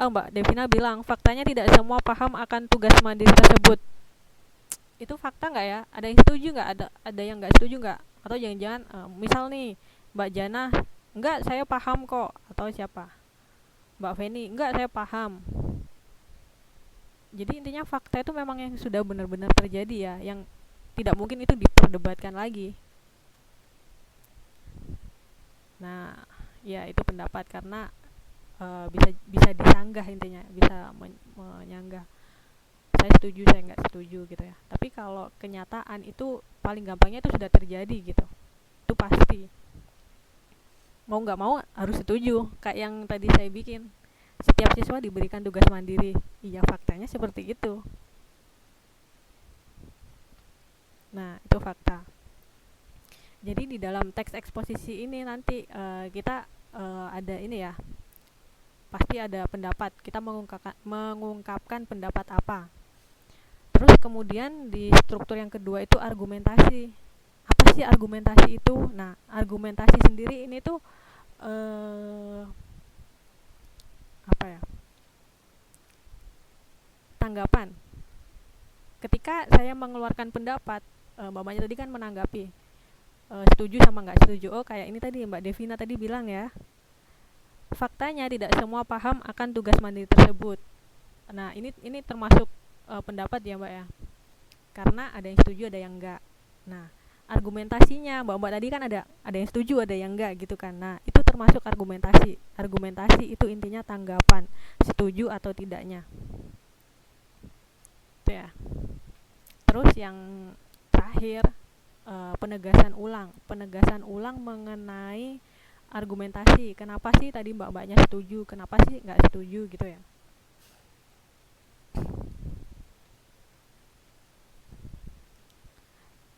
Oh, Mbak Devina bilang, faktanya tidak semua paham akan tugas mandiri tersebut. Itu fakta nggak ya? Ada yang setuju nggak? Ada yang nggak setuju nggak? Atau jangan-jangan, misal nih, Mbak Jana, nggak saya paham kok. Atau siapa? Mbak Feni, nggak saya paham. Jadi intinya fakta itu memang yang sudah benar-benar terjadi ya, yang tidak mungkin itu diperdebatkan lagi. Nah, ya itu pendapat karena bisa bisa disanggah intinya, bisa menyanggah. Saya setuju, saya nggak setuju gitu ya. Tapi kalau kenyataan itu paling gampangnya itu sudah terjadi gitu. Itu pasti. Mau nggak mau harus setuju. Kayak yang tadi saya bikin. Setiap siswa diberikan tugas mandiri. Iya, faktanya seperti itu. Nah, itu fakta. Jadi di dalam teks eksposisi ini nanti kita ada ini ya. Pasti ada pendapat. Kita mengungkapkan pendapat apa. Terus kemudian di struktur yang kedua itu argumentasi. Apa sih argumentasi itu? Nah, argumentasi sendiri ini tuh apa ya? Tanggapan. Ketika saya mengeluarkan pendapat, Mbaknya tadi kan menanggapi setuju sama nggak setuju. Oh, kayak ini tadi Mbak Devina tadi bilang ya. Faktanya tidak semua paham akan tugas mandiri tersebut. Nah, ini termasuk pendapat ya, Mbak ya. Karena ada yang setuju, ada yang enggak. Nah, argumentasinya Mbak tadi kan ada yang setuju, ada yang enggak gitu kan. Nah, itu termasuk argumentasi. Argumentasi itu intinya tanggapan, setuju atau tidaknya. Itu ya. Terus yang terakhir penegasan ulang mengenai argumentasi. Kenapa sih tadi mbaknya setuju, kenapa sih nggak setuju gitu ya.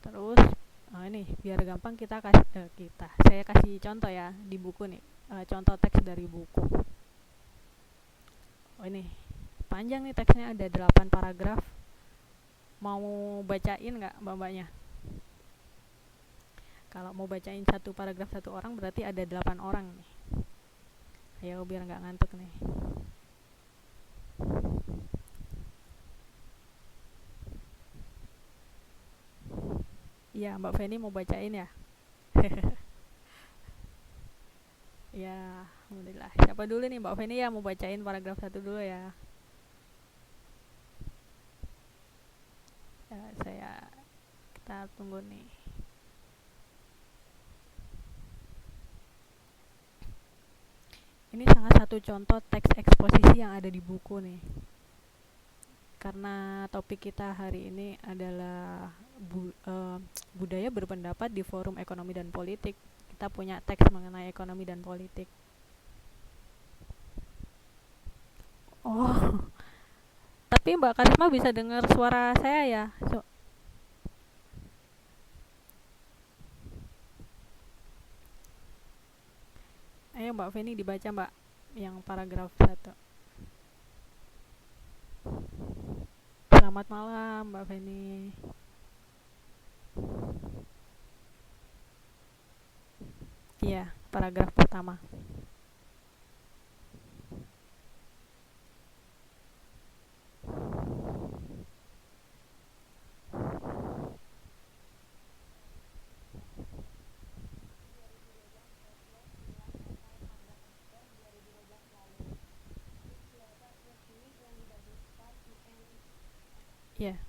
Terus ini biar gampang saya kasih contoh ya di buku nih, contoh teks dari buku. Oh, ini panjang nih teksnya, ada 8 paragraf. Mau bacain nggak mbaknya? Kalau mau bacain satu paragraf satu orang berarti ada 8 orang nih. Ayo biar nggak ngantuk nih. Iya, Mbak Feni mau bacain ya? Ya, alhamdulillah. Siapa dulu nih, Mbak Feni ya mau bacain paragraf 1 dulu ya? Kita tunggu nih. Ini salah satu contoh teks eksposisi yang ada di buku nih. Karena topik kita hari ini adalah budaya berpendapat di forum ekonomi dan politik. Kita punya teks mengenai ekonomi dan politik. Oh, tapi Mbak Karisma bisa dengar suara saya ya? Ayo Mbak Feni dibaca Mbak, yang paragraf 1. Selamat malam Mbak Feni. Iya, paragraf pertama. Iya.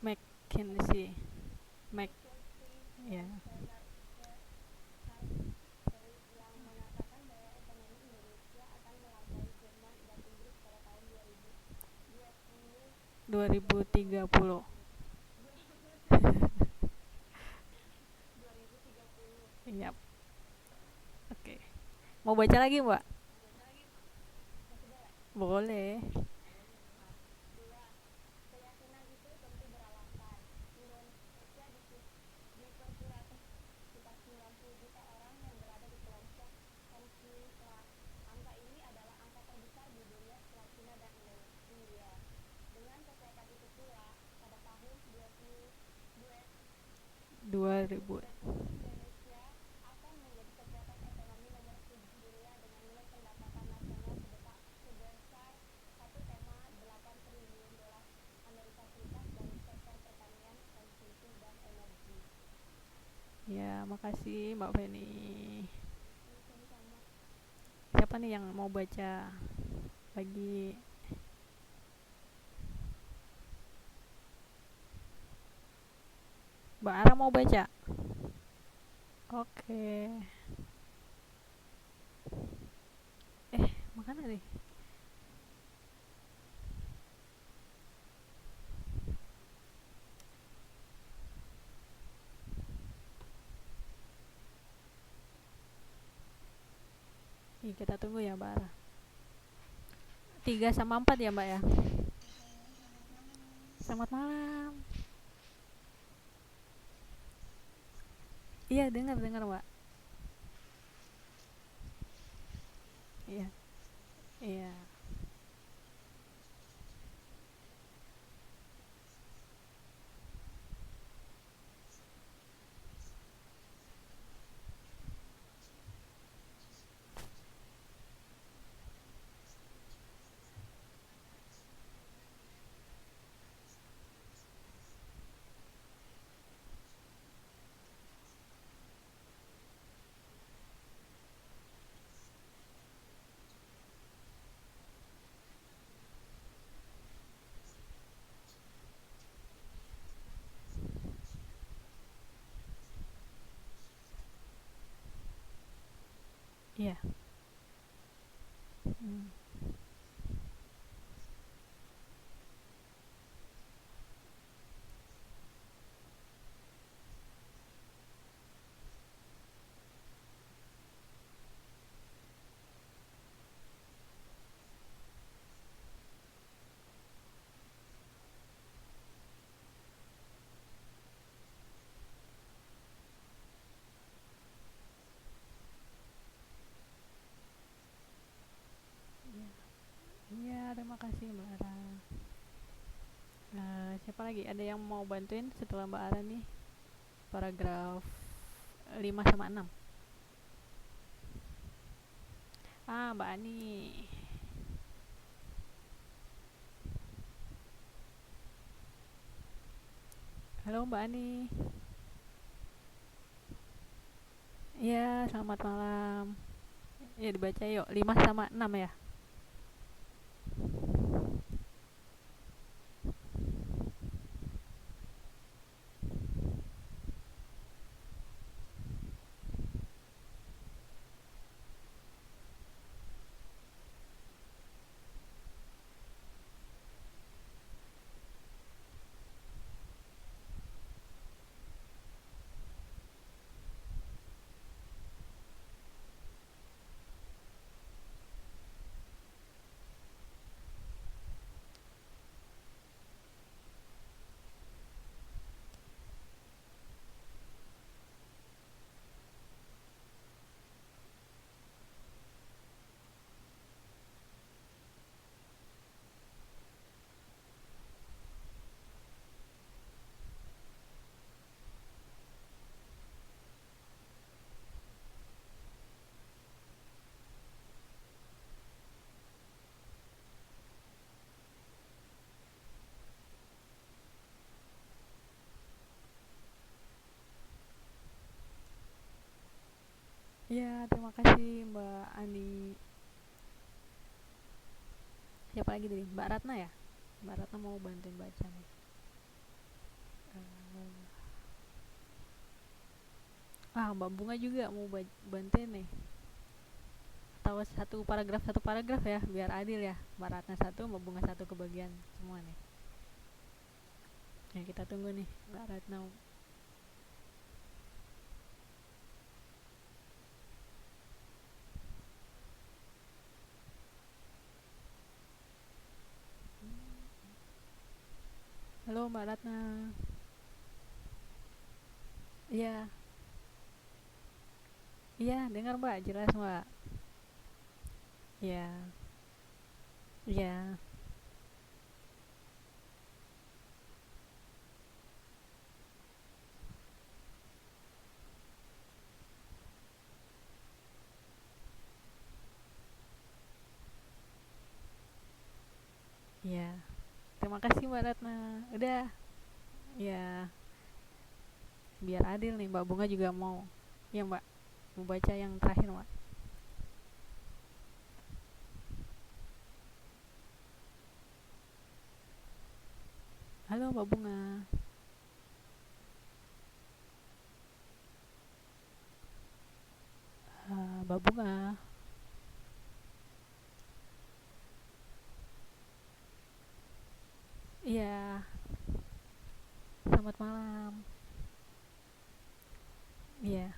McKinsey. Ya. 2030. Iya. Oke. Mau baca lagi, Mbak? Boleh. Dua ribu. Ya, makasih Mbak Feni. Siapa nih yang mau baca lagi? Mbak Ara mau baca? Oke. Makanya nih. Nih, kita tunggu ya Mbak Ara. 3 sama 4 ya Mbak ya? Selamat malam. Iya, dengar Mbak. Iya. Iya. Iya. Hmm. Iya, terima kasih Mbak Ara. Siapa lagi? Ada yang mau bantuin setelah Mbak Ara nih? Paragraf 5 sama 6. Mbak Ani. Halo Mbak Ani. Iya, selamat malam. Ya dibaca yuk, 5 sama 6 ya. Iya, terima kasih Mbak Ani. Siapa lagi tadi? Mbak Ratna ya? Mbak Ratna mau bantuin baca nih. Mbak Bunga juga mau bantuin nih. Atau satu paragraf ya, biar adil ya. Mbak Ratna satu, Mbak Bunga satu kebagian semua nih. Ya, kita tunggu nih Mbak Ratna. Halo Mbak Ratna. Iya, iya dengar Mbak, jelas Mbak. Iya, iya, iya. Terima kasih Mbak Ratna. Udah, ya biar adil nih Mbak Bunga juga mau. Ya Mbak, mau baca yang terakhir Mbak. Halo Mbak Bunga. Mbak Bunga. Iya, selamat malam. Iya,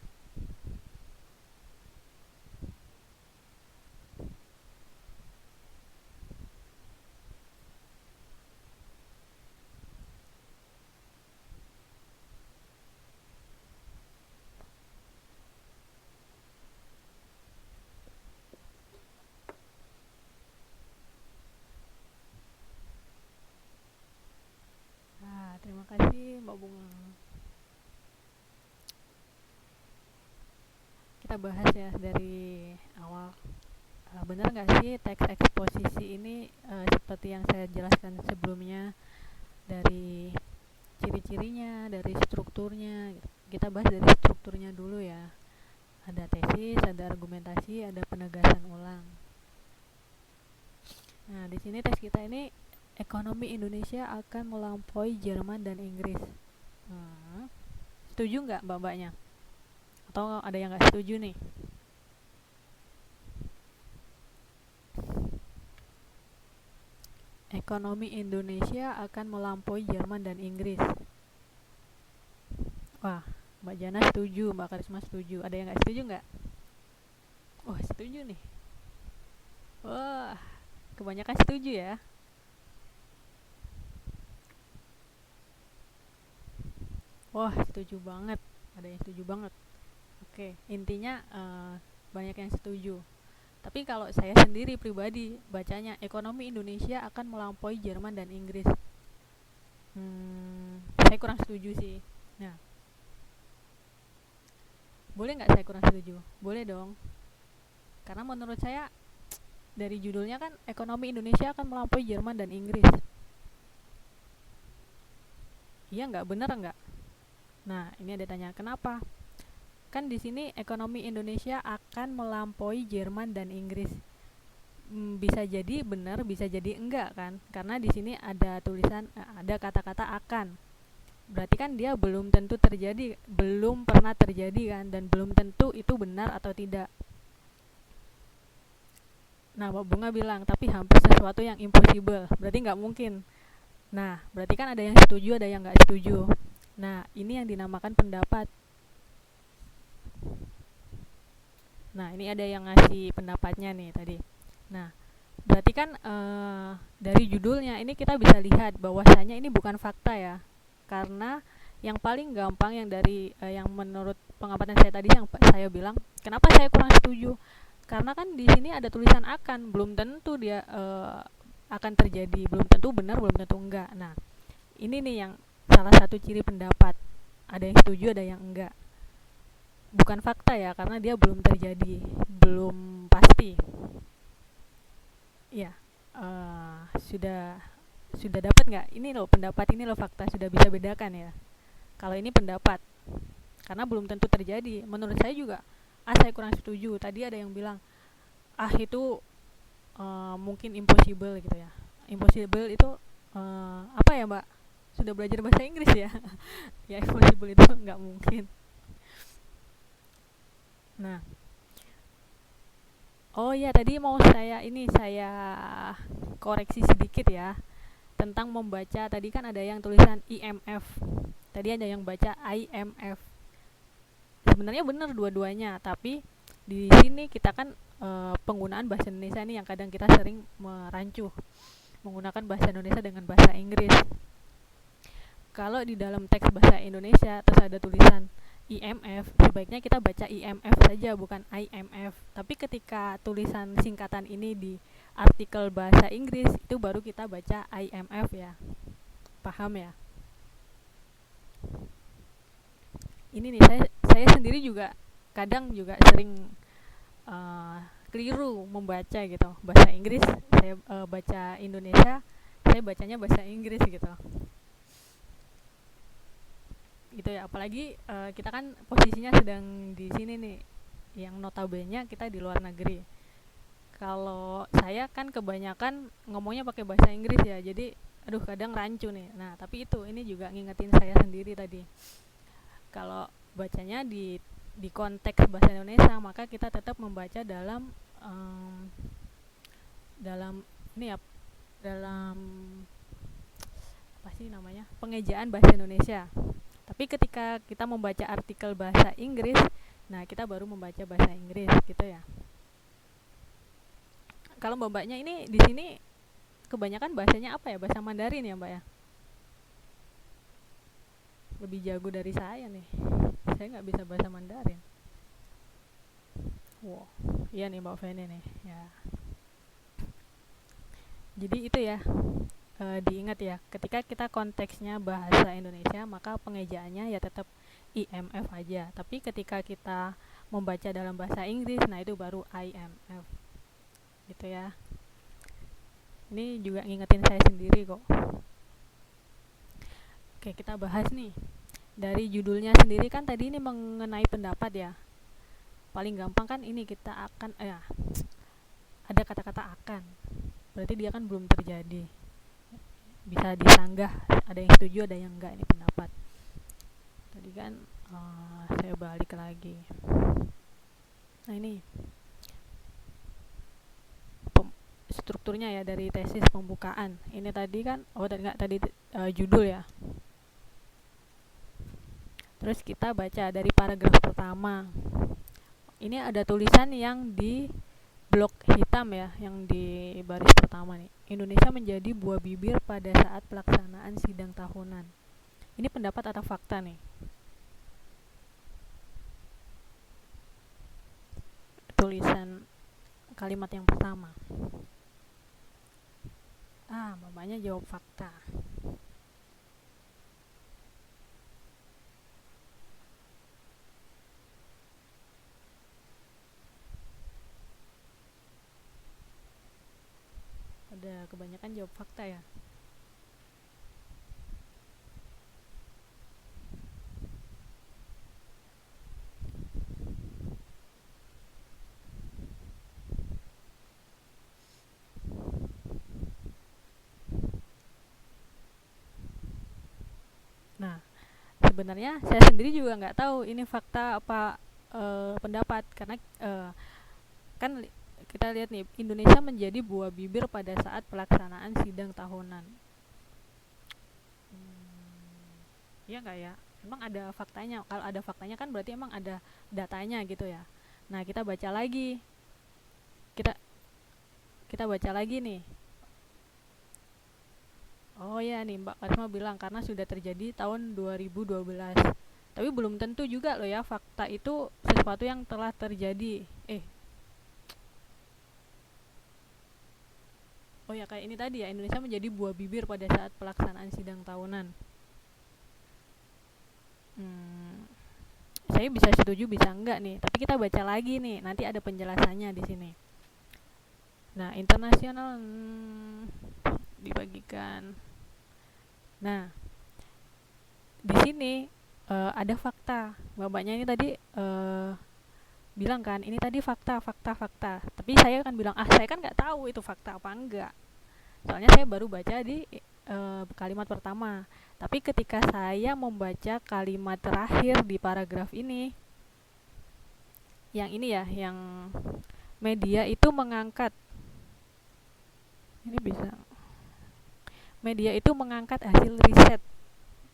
terima kasih Mbak Bunga. Kita bahas ya dari awal. Benar nggak sih teks eksposisi ini seperti yang saya jelaskan sebelumnya, dari ciri-cirinya, dari strukturnya gitu. Kita bahas dari strukturnya dulu ya. Ada tesis, ada argumentasi, ada penegasan ulang. Nah, di sini teks kita ini ekonomi Indonesia akan melampaui Jerman dan Inggris. Hmm, Setuju nggak mbak-mbaknya? Atau ada yang nggak setuju nih? Ekonomi Indonesia akan melampaui Jerman dan Inggris. Wah, Mbak Jana setuju, Mbak Karisma setuju. Ada yang nggak setuju nggak? Wah, setuju nih. Wah, kebanyakan setuju ya. Wah, setuju banget. Ada yang setuju banget. Oke, intinya banyak yang setuju. Tapi kalau saya sendiri pribadi bacanya ekonomi Indonesia akan melampaui Jerman dan Inggris. Saya kurang setuju sih. Nah, boleh nggak saya kurang setuju? Boleh dong. Karena menurut saya dari judulnya kan ekonomi Indonesia akan melampaui Jerman dan Inggris. Iya nggak, bener nggak? Nah, ini ada tanya kenapa? Kan di sini ekonomi Indonesia akan melampaui Jerman dan Inggris. Bisa jadi benar, bisa jadi enggak kan? Karena di sini ada tulisan, ada kata-kata akan. Berarti kan dia belum tentu terjadi, belum pernah terjadi kan, dan belum tentu itu benar atau tidak. Nah, Pak Bunga bilang, tapi hampir sesuatu yang impossible, berarti nggak mungkin. Nah, berarti kan ada yang setuju, ada yang nggak setuju. Nah, ini yang dinamakan pendapat. Nah, ini ada yang ngasih pendapatnya nih tadi. Nah, berarti kan dari judulnya ini kita bisa lihat bahwasanya ini bukan fakta ya. Karena yang paling gampang yang dari yang menurut pengamatan saya tadi yang saya bilang, kenapa saya kurang setuju? Karena kan di sini ada tulisan akan, belum tentu dia akan terjadi, belum tentu benar, belum tentu enggak. Nah, ini nih yang salah satu ciri pendapat. Ada yang setuju, ada yang enggak. Bukan fakta ya, karena dia belum terjadi, belum pasti. Ya, sudah dapat nggak? Ini loh pendapat, ini loh fakta, sudah bisa bedakan ya. Kalau ini pendapat, karena belum tentu terjadi. Menurut saya juga, saya kurang setuju. Tadi ada yang bilang, itu mungkin impossible gitu ya. Impossible itu apa ya Mbak? Sudah belajar bahasa Inggris ya? Ya impossible itu nggak mungkin. Nah, oh ya tadi mau saya koreksi sedikit ya. tentang membaca. Tadi kan ada yang tulisan IMF, tadi ada yang baca IMF. Sebenarnya benar dua-duanya, tapi di sini kita kan penggunaan bahasa Indonesia ini yang kadang kita sering merancuh menggunakan bahasa Indonesia dengan bahasa Inggris. Kalau di dalam teks bahasa Indonesia terus ada tulisan IMF, sebaiknya kita baca IMF saja, bukan IMF. Tapi ketika tulisan singkatan ini di artikel bahasa Inggris, itu baru kita baca IMF ya. Paham ya? Ini nih, saya sendiri juga kadang juga sering keliru membaca gitu. Bahasa Inggris saya baca Indonesia, saya bacanya bahasa Inggris gitu. Gitu ya, apalagi kita kan posisinya sedang di sini nih, yang notabene kita di luar negeri. Kalau saya kan kebanyakan ngomongnya pakai bahasa Inggris ya, jadi aduh kadang rancu nih. Nah tapi ini juga ngingetin saya sendiri tadi, kalau bacanya di konteks bahasa Indonesia, maka kita tetap membaca dalam ini ya, dalam apa sih namanya, pengejaan bahasa Indonesia. Tapi ketika kita membaca artikel bahasa Inggris, nah kita baru membaca bahasa Inggris gitu ya. Kalau mbaknya ini di sini kebanyakan bahasanya apa ya? Bahasa Mandarin ya, Mbak ya? Lebih jago dari saya nih. Saya nggak bisa bahasa Mandarin. Wow, iya nih Mbak Feni nih. Ya. Jadi itu ya, diingat ya, ketika kita konteksnya bahasa Indonesia, maka pengejaannya ya tetap IMF aja. Tapi ketika kita membaca dalam bahasa Inggris, nah itu baru IMF. Gitu ya. Ini juga ngingetin saya sendiri kok. Oke, kita bahas nih. Dari judulnya sendiri kan tadi ini mengenai pendapat ya. Paling gampang kan ini kita akan ada kata-kata akan. Berarti dia kan belum terjadi. Bisa disanggah, ada yang setuju, ada yang enggak, ini pendapat. Tadi kan saya balik lagi. Nah ini strukturnya ya dari tesis pembukaan. Ini tadi kan tadi judul ya. Terus kita baca dari paragraf pertama. Ini ada tulisan yang di blok hitam ya, yang di baris pertama nih. Indonesia menjadi buah bibir pada saat pelaksanaan sidang tahunan. Ini pendapat atau fakta nih? Tulisan kalimat yang pertama. Mamanya jawab fakta. Ada kebanyakan jawab fakta ya. Nah, sebenarnya saya sendiri juga nggak tahu ini fakta apa pendapat, karena kan kita lihat nih, Indonesia menjadi buah bibir pada saat pelaksanaan sidang tahunan. Iya nggak ya? Emang ada faktanya? Kalau ada faktanya kan berarti emang ada datanya gitu ya. Nah kita baca lagi, kita baca lagi nih. Oh ya nih, Mbak Karisma bilang karena sudah terjadi tahun 2012. Tapi belum tentu juga loh ya, fakta itu sesuatu yang telah terjadi. Oh ya, kayak ini tadi ya, Indonesia menjadi buah bibir pada saat pelaksanaan sidang tahunan. Saya bisa setuju, bisa enggak nih. Tapi kita baca lagi nih, nanti ada penjelasannya di sini. Nah, internasional dibagikan. Nah, di sini ada fakta. Bapaknya ini tadi bilang kan, ini tadi fakta. Tapi saya kan bilang, saya kan nggak tahu itu fakta apa enggak. Soalnya saya baru baca di kalimat pertama. Tapi ketika saya membaca kalimat terakhir di paragraf ini, yang ini ya, yang media itu mengangkat, ini bisa, media itu mengangkat hasil riset.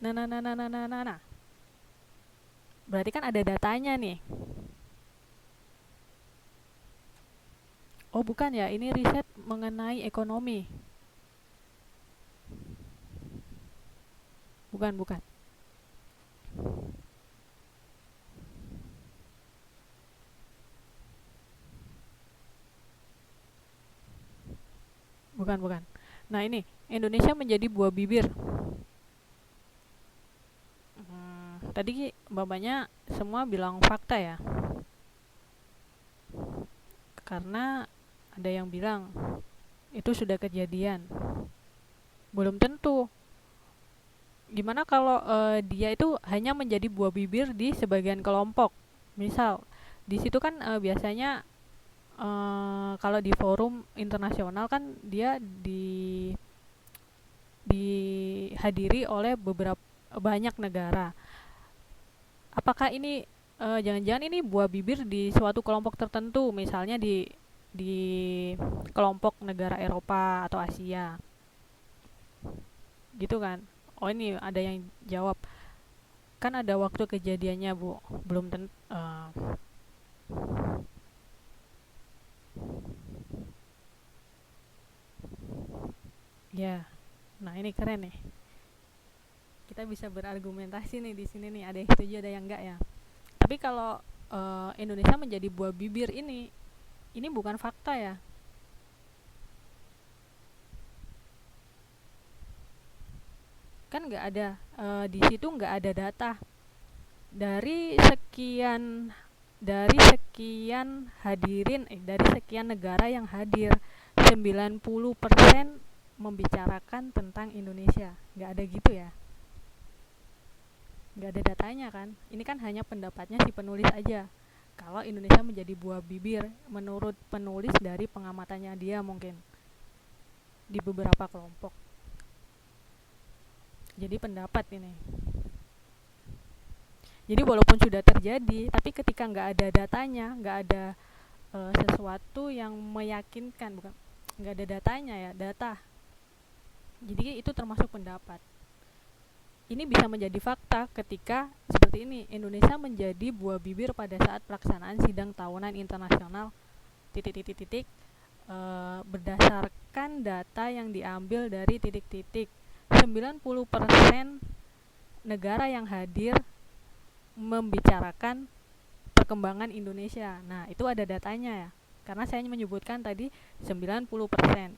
Nah. Berarti kan ada datanya nih. Oh bukan ya, ini riset mengenai ekonomi. Bukan. Bukan. Nah ini, Indonesia menjadi buah bibir. Tadi babanya semua bilang fakta ya. Karena ada yang bilang itu sudah kejadian. Belum tentu. Gimana kalau dia itu hanya menjadi buah bibir di sebagian kelompok? Misal, di situ kan biasanya kalau di forum internasional kan dia dihadiri oleh beberapa banyak negara. Apakah ini jangan-jangan ini buah bibir di suatu kelompok tertentu, misalnya di kelompok negara Eropa atau Asia, gitu kan? Oh ini ada yang jawab, kan ada waktu kejadiannya bu, belum tentu. Ya, nah ini keren nih. Kita bisa berargumentasi nih di sini nih, ada yang setuju ada yang enggak ya. Tapi kalau Indonesia menjadi buah bibir ini bukan fakta ya. Kan nggak ada di situ nggak ada data dari sekian dari sekian negara yang hadir 90% membicarakan tentang Indonesia. Nggak ada gitu ya. Nggak ada datanya kan. Ini kan hanya pendapatnya si penulis aja. Kalau Indonesia menjadi buah bibir menurut penulis dari pengamatannya dia mungkin di beberapa kelompok. Jadi pendapat ini. Jadi walaupun sudah terjadi, tapi ketika nggak ada datanya, nggak ada sesuatu yang meyakinkan, bukan, nggak ada datanya ya, data. Jadi itu termasuk pendapat. Ini bisa menjadi fakta ketika seperti ini, Indonesia menjadi buah bibir pada saat pelaksanaan sidang tahunan internasional titik-titik-titik berdasarkan data yang diambil dari titik-titik 90% negara yang hadir membicarakan perkembangan Indonesia. Nah, itu ada datanya ya. Karena saya menyebutkan tadi 90%,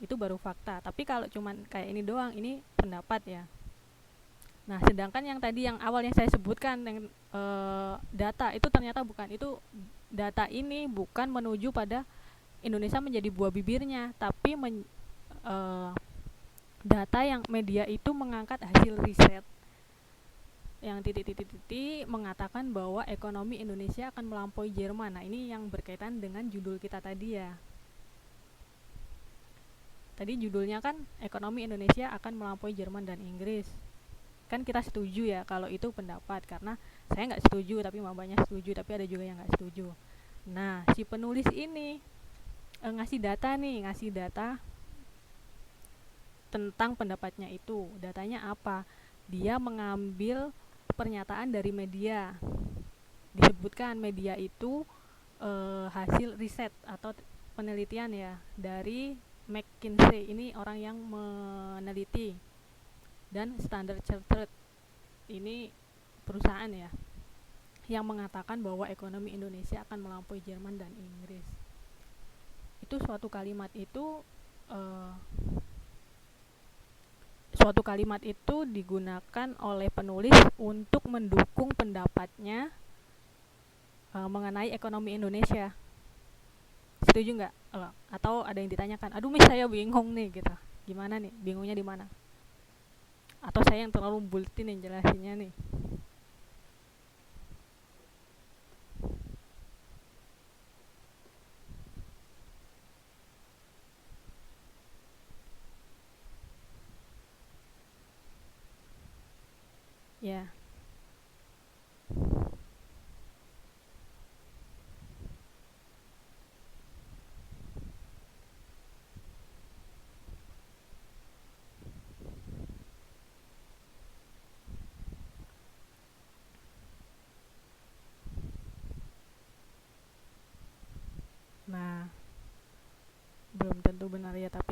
itu baru fakta. Tapi kalau cuman kayak ini doang, ini pendapat ya. Nah, sedangkan yang tadi yang awal yang saya sebutkan yang data itu ternyata bukan, itu data ini bukan menuju pada Indonesia menjadi buah bibirnya, tapi data yang media itu mengangkat hasil riset yang titik-titik mengatakan bahwa ekonomi Indonesia akan melampaui Jerman. Nah, ini yang berkaitan dengan judul kita tadi ya. Tadi judulnya kan ekonomi Indonesia akan melampaui Jerman dan Inggris. Kan kita setuju ya kalau itu pendapat, karena saya nggak setuju tapi mamanya setuju, tapi ada juga yang nggak setuju. Nah, si penulis ini ngasih data tentang pendapatnya itu. Datanya apa? Dia mengambil pernyataan dari media. Disebutkan media itu hasil riset atau penelitian ya dari McKinsey, ini orang yang meneliti, dan Standard Chartered, ini perusahaan ya yang mengatakan bahwa ekonomi Indonesia akan melampaui Jerman dan Inggris. Itu suatu kalimat itu digunakan oleh penulis untuk mendukung pendapatnya mengenai ekonomi Indonesia. Setuju nggak? Atau ada yang ditanyakan, aduh Miss saya bingung nih gitu. Gimana nih? Bingungnya di mana? Atau saya yang terlalu buletin yang jelasinnya nih? Ya.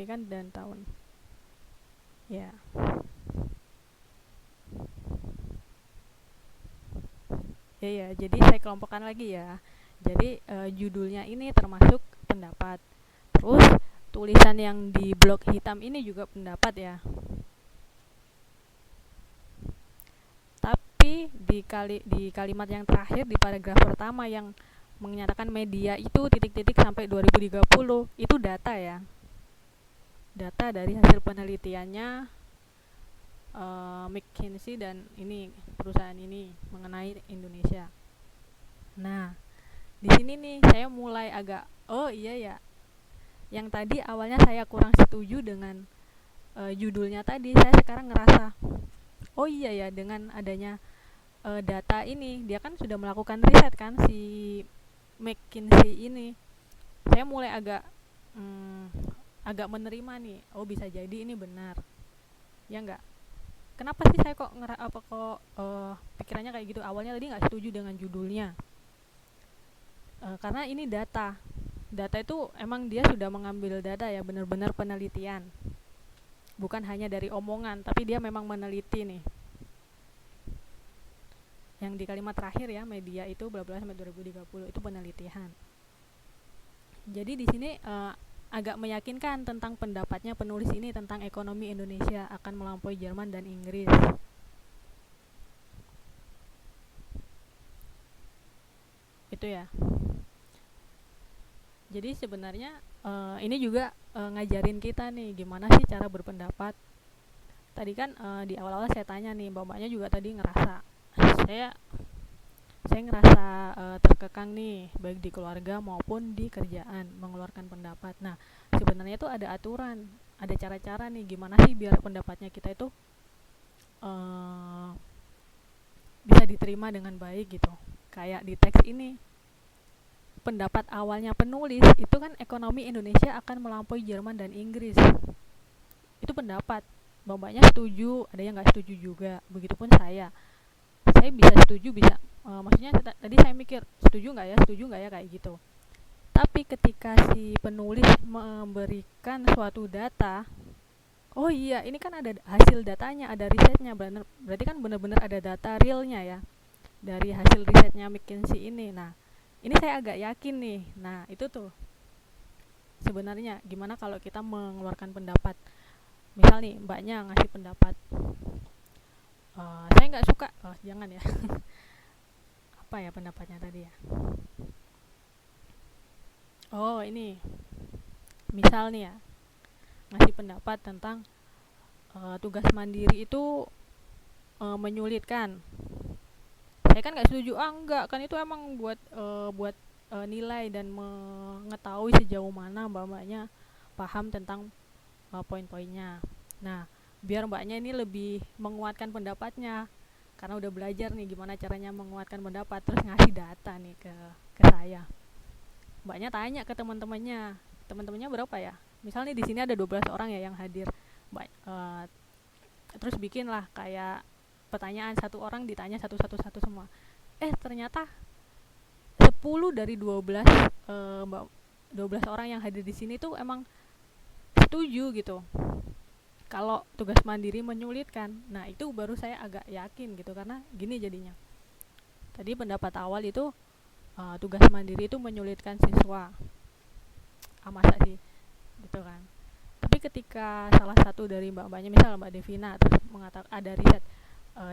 kan dan tahun. Ya. Ya, jadi saya kelompokkan lagi ya. Jadi judulnya ini termasuk pendapat. Terus tulisan yang di blok hitam ini juga pendapat ya. Tapi di kalimat yang terakhir di paragraf pertama yang menyatakan media itu titik-titik sampai 2030 itu data ya. Data dari hasil penelitiannya McKinsey dan ini perusahaan ini mengenai Indonesia. Nah, di sini nih saya mulai agak iya ya. Yang tadi awalnya saya kurang setuju dengan judulnya tadi, saya sekarang ngerasa oh iya ya, dengan adanya data ini, dia kan sudah melakukan riset kan si McKinsey ini. Saya mulai agak menerima nih, oh bisa jadi ini benar. Ya enggak? Kenapa sih saya kok pikirannya kayak gitu? Awalnya tadi nggak setuju dengan judulnya. Karena ini data. Data itu emang dia sudah mengambil data ya, benar-benar penelitian. Bukan hanya dari omongan, tapi dia memang meneliti nih. Yang di kalimat terakhir ya, media itu bla bla sampai 2030 itu penelitian. Jadi di sini agak meyakinkan tentang pendapatnya penulis ini tentang ekonomi Indonesia akan melampaui Jerman dan Inggris. Itu ya. Jadi sebenarnya ini juga ngajarin kita nih gimana sih cara berpendapat. Tadi kan di awal-awal saya tanya nih, mbak-mbaknya juga tadi ngerasa saya ngerasa terkekang nih, baik di keluarga maupun di kerjaan mengeluarkan pendapat. Nah, sebenarnya itu ada aturan, ada cara-cara nih gimana sih biar pendapatnya kita itu bisa diterima dengan baik gitu. Kayak di teks ini, pendapat awalnya penulis itu kan ekonomi Indonesia akan melampaui Jerman dan Inggris. Itu pendapat, mbak-mbaknya setuju, ada yang nggak setuju juga. Begitupun saya bisa setuju, bisa maksudnya tadi saya mikir setuju nggak ya kayak gitu. Tapi ketika si penulis memberikan suatu data, oh iya ini kan ada hasil datanya, ada risetnya, berarti kan benar-benar ada data realnya ya dari hasil risetnya McKinsey ini. Nah ini saya agak yakin nih. Nah itu tuh sebenarnya gimana kalau kita mengeluarkan pendapat. Misal nih mbaknya ngasih pendapat, saya nggak suka, jangan ya. Apa ya pendapatnya tadi ya? Oh ini, misal nih ya, ngasih pendapat tentang tugas mandiri itu menyulitkan. Saya kan nggak setuju, enggak kan itu emang buat nilai dan mengetahui sejauh mana mbak-mbaknya paham tentang poin-poinnya. Nah, biar mbaknya ini lebih menguatkan pendapatnya, karena udah belajar nih gimana caranya menguatkan pendapat, terus ngasih data nih ke saya. Mbaknya tanya ke teman-temannya berapa ya? Misalnya di sini ada 12 orang ya yang hadir. Terus bikinlah kayak pertanyaan, satu orang ditanya satu semua. Ternyata 10 dari 12 orang yang hadir di sini tuh emang setuju gitu kalau tugas mandiri menyulitkan. Nah itu baru saya agak yakin gitu, karena gini jadinya. Tadi pendapat awal itu tugas mandiri itu menyulitkan siswa. Masa sih gitu kan. Tapi ketika salah satu dari mbak-mbaknya, misal Mbak Devina, terus mengatakan ada riset,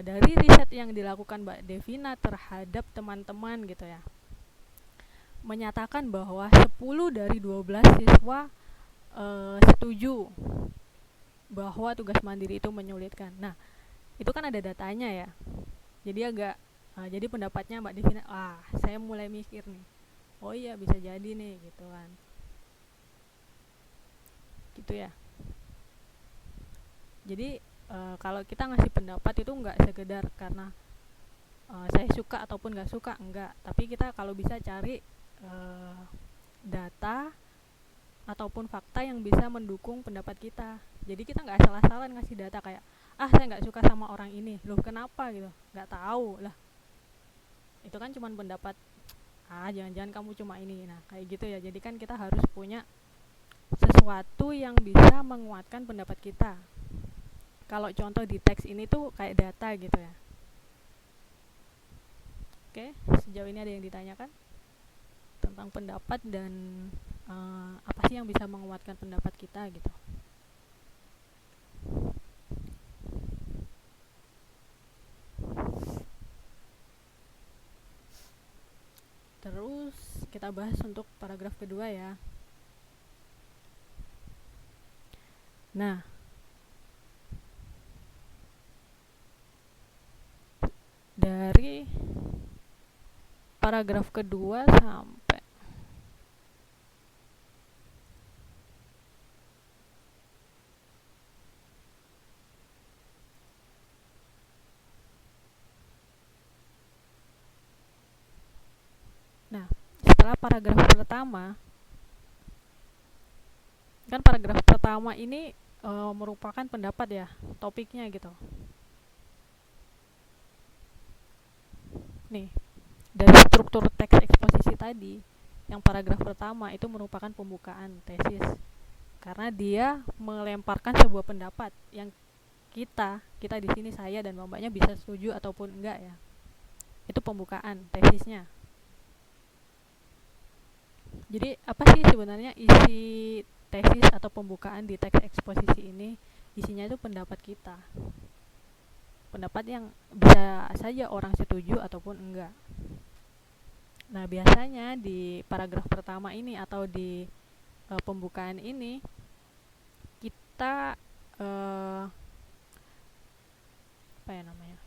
dari riset yang dilakukan Mbak Devina terhadap teman-teman gitu ya, menyatakan bahwa 10 dari 12 siswa setuju bahwa tugas mandiri itu menyulitkan. Nah, itu kan ada datanya ya. Jadi pendapatnya Mbak Devina, saya mulai mikir nih. Oh iya bisa jadi nih gitu kan. Gitu ya. Jadi kalau kita ngasih pendapat itu enggak sekedar karena saya suka ataupun enggak suka, enggak. Tapi kita kalau bisa cari data ataupun fakta yang bisa mendukung pendapat kita. Jadi kita nggak asal-asalan ngasih data kayak saya nggak suka sama orang ini, loh kenapa gitu, nggak tahu lah, itu kan cuma pendapat, jangan-jangan kamu cuma ini. Nah kayak gitu ya. Jadi kan kita harus punya sesuatu yang bisa menguatkan pendapat kita. Kalau contoh di teks ini tuh kayak data gitu ya. Oke, sejauh ini ada yang ditanyakan tentang pendapat dan apa sih yang bisa menguatkan pendapat kita gitu. Terus kita bahas untuk paragraf kedua ya. Nah, dari paragraf kedua sampai setelah paragraf pertama, kan paragraf pertama ini merupakan pendapat ya, topiknya gitu. Nih, dari struktur teks eksposisi tadi, yang paragraf pertama itu merupakan pembukaan tesis. Karena dia melemparkan sebuah pendapat yang kita di sini, saya dan mbaknya bisa setuju ataupun enggak ya. Itu pembukaan tesisnya. Jadi apa sih sebenarnya isi tesis atau pembukaan di teks eksposisi ini? Isinya itu pendapat kita. Pendapat yang bisa saja orang setuju ataupun enggak. Nah, biasanya di paragraf pertama ini atau di pembukaan ini kita apa ya namanya?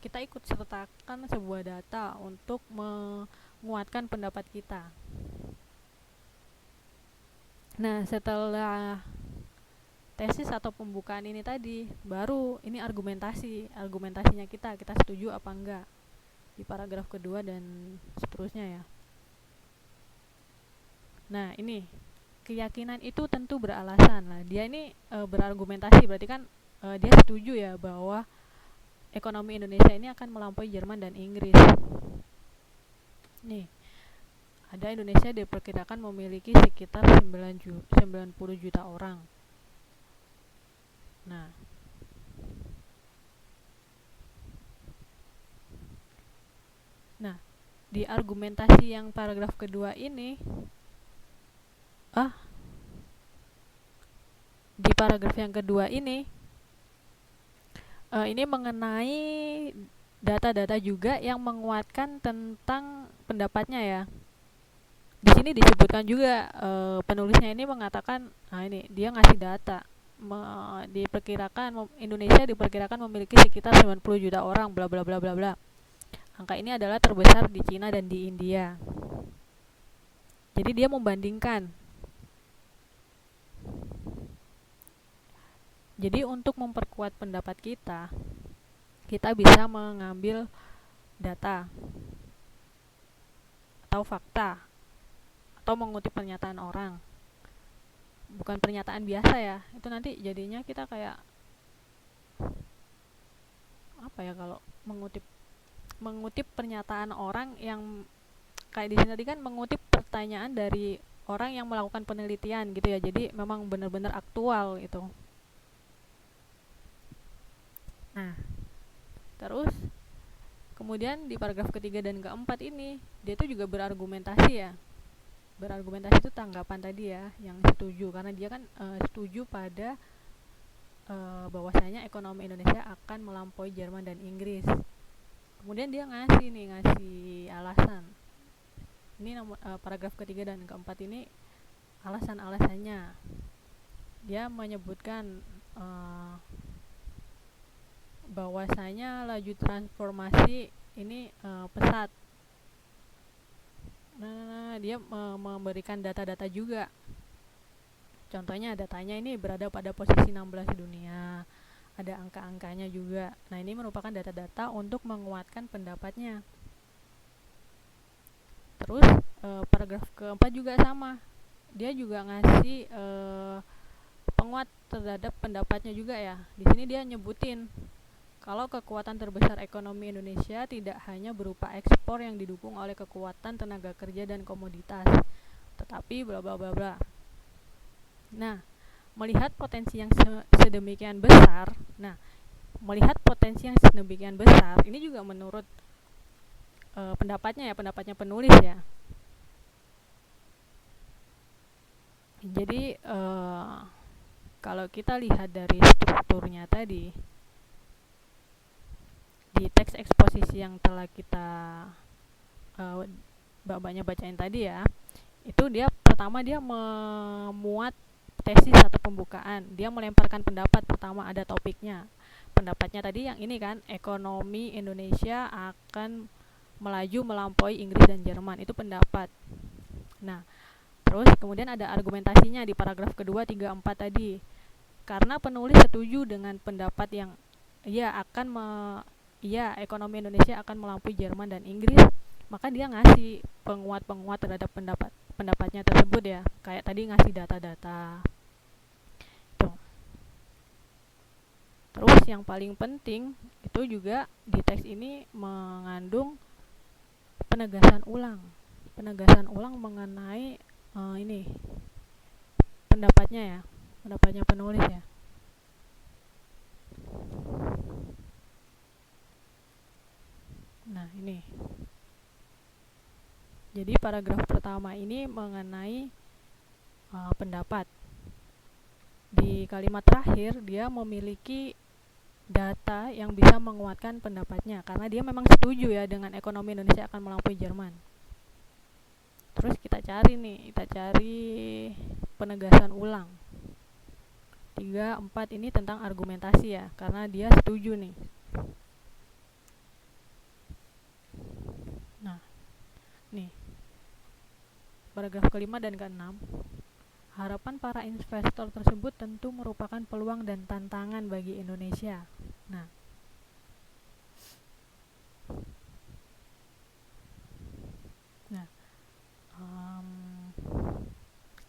Kita ikut sertakan sebuah data untuk menguatkan pendapat kita. Nah, setelah tesis atau pembukaan ini tadi, baru ini argumentasinya kita setuju apa enggak di paragraf kedua dan seterusnya ya. Nah, ini keyakinan itu tentu beralasan lah. Dia ini berargumentasi, berarti kan dia setuju ya bahwa ekonomi Indonesia ini akan melampaui Jerman dan Inggris. Nih, ada Indonesia diperkirakan memiliki sekitar 90 juta orang. Nah, di argumentasi yang paragraf kedua ini, di paragraf yang kedua ini mengenai data-data juga yang menguatkan tentang pendapatnya ya. Di sini disebutkan juga penulisnya ini mengatakan, ini dia ngasih data, diperkirakan Indonesia diperkirakan memiliki sekitar 90 juta orang, bla bla bla bla bla. Angka ini adalah terbesar di Cina dan di India. Jadi dia membandingkan. Jadi untuk memperkuat pendapat kita bisa mengambil data atau fakta atau mengutip pernyataan orang. Bukan pernyataan biasa ya. Itu nanti jadinya kita kayak apa ya, kalau mengutip pernyataan orang yang kayak di sini tadi kan mengutip pertanyaan dari orang yang melakukan penelitian gitu ya. Jadi memang benar-benar aktual itu. Nah, terus kemudian di paragraf ketiga dan keempat ini dia itu juga berargumentasi ya. Berargumentasi itu tanggapan tadi ya, yang setuju, karena dia kan setuju pada bahwasanya ekonomi Indonesia akan melampaui Jerman dan Inggris. Kemudian dia ngasih alasan. Ini paragraf ketiga dan keempat ini alasan-alasannya. Dia menyebutkan bahwasanya laju transformasi ini pesat. Nah, dia memberikan data-data juga. Contohnya datanya ini berada pada posisi 16 di dunia. Ada angka-angkanya juga. Nah, ini merupakan data-data untuk menguatkan pendapatnya. Terus paragraf keempat juga sama. Dia juga ngasih penguat terhadap pendapatnya juga ya. Di sini dia nyebutin kalau kekuatan terbesar ekonomi Indonesia tidak hanya berupa ekspor yang didukung oleh kekuatan tenaga kerja dan komoditas, tetapi bla bla bla bla. Nah, melihat potensi yang sedemikian besar, ini juga menurut pendapatnya penulis ya. Jadi kalau kita lihat dari strukturnya tadi di teks eksposisi yang telah kita banyak bacain tadi ya, itu dia pertama dia memuat tesis atau pembukaan. Dia melemparkan pendapat, pertama ada topiknya. Pendapatnya tadi yang ini kan, ekonomi Indonesia akan melaju melampaui Inggris dan Jerman. Itu pendapat. Nah, terus kemudian ada argumentasinya di paragraf kedua, 3, 4 tadi. Karena penulis setuju dengan pendapat yang ekonomi Indonesia akan melampaui Jerman dan Inggris, maka dia ngasih penguat-penguat terhadap pendapatnya tersebut ya. Kayak tadi ngasih data-data. Tuh. Terus yang paling penting itu juga di teks ini mengandung penegasan ulang mengenai ini pendapatnya penulis ya. Nah, ini. Jadi paragraf pertama ini mengenai pendapat. Di kalimat terakhir dia memiliki data yang bisa menguatkan pendapatnya karena dia memang setuju ya dengan ekonomi Indonesia akan melampaui Jerman. Terus kita cari penegasan ulang. 3, 4 ini tentang argumentasi ya, karena dia setuju nih. Nah, nih paragraf kelima dan keenam. Harapan para investor tersebut tentu merupakan peluang dan tantangan bagi Indonesia. Nah,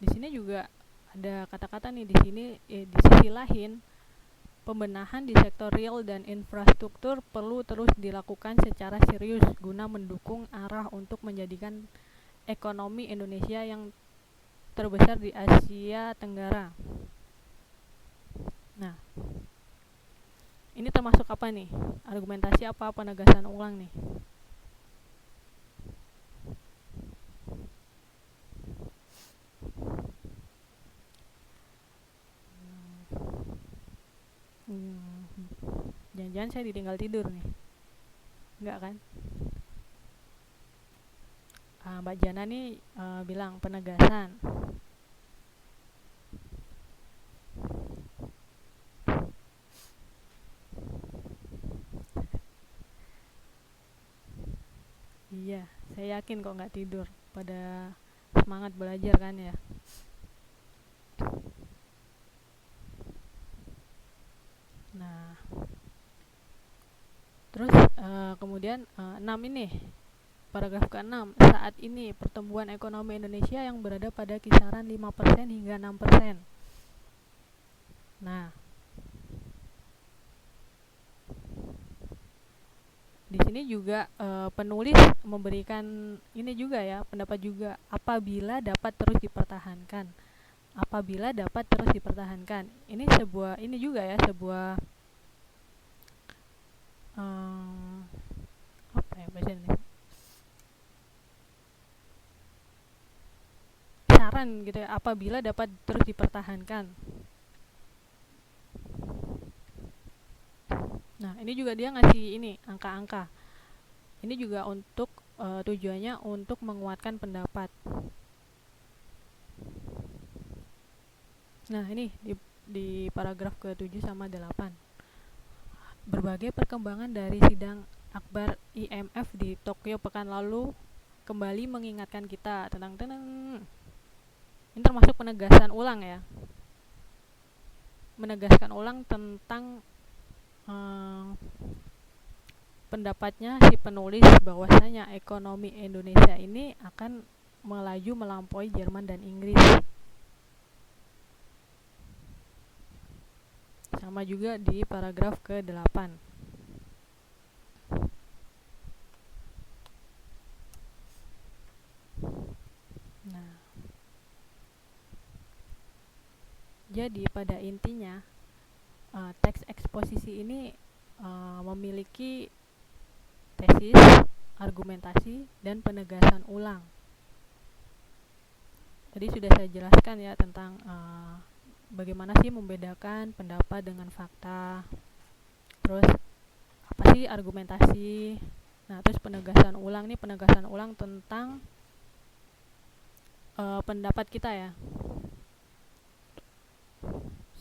di sini juga ada kata-kata nih di sini di sisi lain, pembenahan di sektor real dan infrastruktur perlu terus dilakukan secara serius guna mendukung arah untuk menjadikan ekonomi Indonesia yang terbesar di Asia Tenggara. Nah, ini termasuk apa nih? Argumentasi apa, penegasan ulang nih? Jangan-jangan saya ditinggal tidur nih. Enggak kan? Mbak Jana nih bilang penegasan. Iya, saya yakin kok nggak tidur, pada semangat belajar kan ya. Nah, terus kemudian 6 ini, paragraf ke-6, saat ini pertumbuhan ekonomi Indonesia yang berada pada kisaran 5% hingga 6%. Nah, di sini juga penulis memberikan ini juga ya, pendapat juga, apabila dapat terus dipertahankan. Ini juga ya, sebuah apa ya bahasanya, saran gitu ya, apabila dapat terus dipertahankan. Nah, ini juga dia ngasih ini angka-angka. Ini juga untuk tujuannya untuk menguatkan pendapat. Nah, ini di paragraf ke-7 sama 8. Berbagai perkembangan dari sidang akbar IMF di Tokyo pekan lalu kembali mengingatkan kita tentang ini termasuk penegasan ulang ya. Menegaskan ulang tentang pendapatnya si penulis bahwasanya ekonomi Indonesia ini akan melaju melampaui Jerman dan Inggris. Sama juga di paragraf ke-8. Jadi pada intinya teks eksposisi ini memiliki tesis, argumentasi, dan penegasan ulang. Tadi sudah saya jelaskan ya tentang bagaimana sih membedakan pendapat dengan fakta. Terus apa sih argumentasi? Nah, terus penegasan ulang nih, penegasan ulang tentang pendapat kita ya.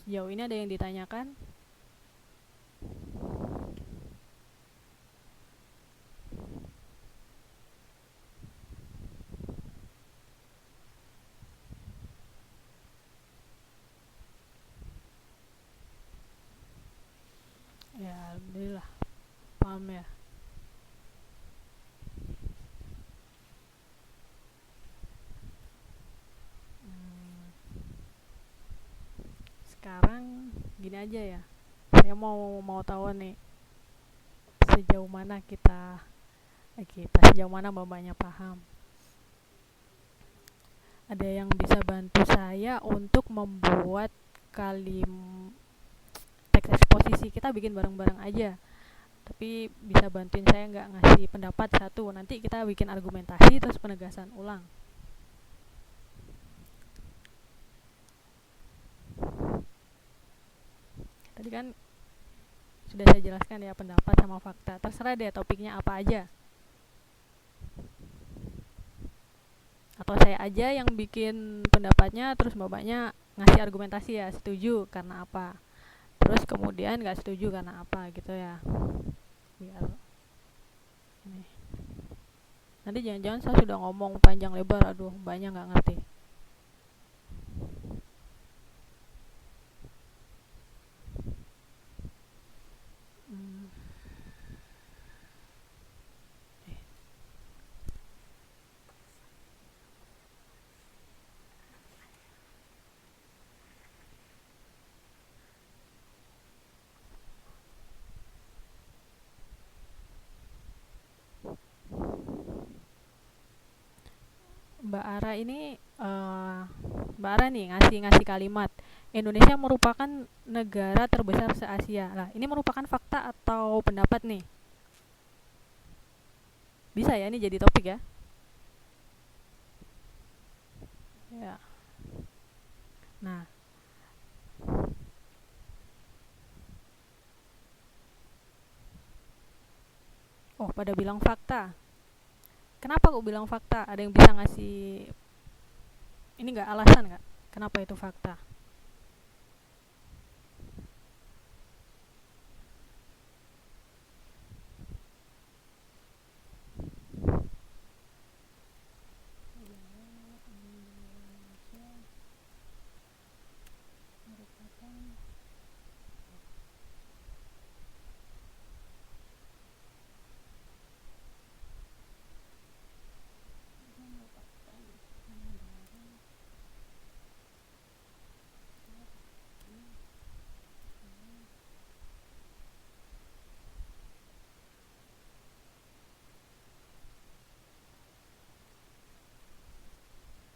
Sejauh ini ada yang ditanyakan? Ya, alhamdulillah paham ya. Sekarang gini aja ya, saya mau tahu nih sejauh mana sejauh mana babanya paham. Ada yang bisa bantu saya untuk membuat teks eksposisi, kita bikin bareng-bareng aja, tapi bisa bantuin saya nggak ngasih pendapat satu, nanti kita bikin argumentasi terus penegasan ulang. Tadi kan sudah saya jelaskan ya, pendapat sama fakta, terserah deh topiknya apa aja, atau saya aja yang bikin pendapatnya terus bapaknya ngasih argumentasi ya, setuju karena apa, terus kemudian nggak setuju karena apa gitu ya, biar ini. Nanti jangan-jangan saya sudah ngomong panjang lebar, aduh banyak nggak ngerti. Mbak Ara ini Mbak Ara nih ngasih kalimat Indonesia merupakan negara terbesar se-Asia. Lah, ini merupakan fakta atau pendapat nih? Bisa ya ini jadi topik ya? Ya. Nah, pada bilang fakta. Kenapa kok bilang fakta? Ada yang bisa ngasih ini nggak, alasan nggak? Kenapa itu fakta?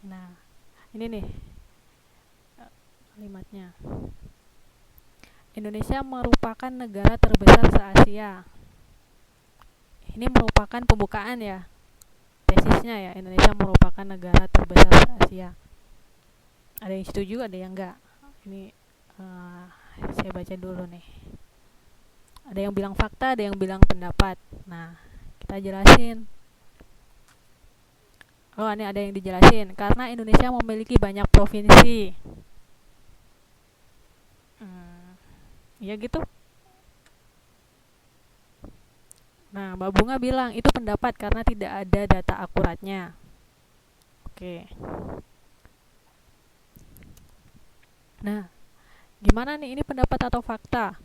Nah, ini nih kalimatnya. Indonesia merupakan negara terbesar se-Asia. Ini merupakan pembukaan ya, tesisnya ya, Indonesia merupakan negara terbesar se-Asia. Ada yang setuju, ada yang enggak. Ini saya baca dulu nih. Ada yang bilang fakta, ada yang bilang pendapat. Nah, kita jelasin. Ini ada yang dijelasin. Karena Indonesia memiliki banyak provinsi. Ya gitu. Nah, Mbak Bunga bilang itu pendapat karena tidak ada data akuratnya. Oke. Nah, gimana nih, ini pendapat atau fakta?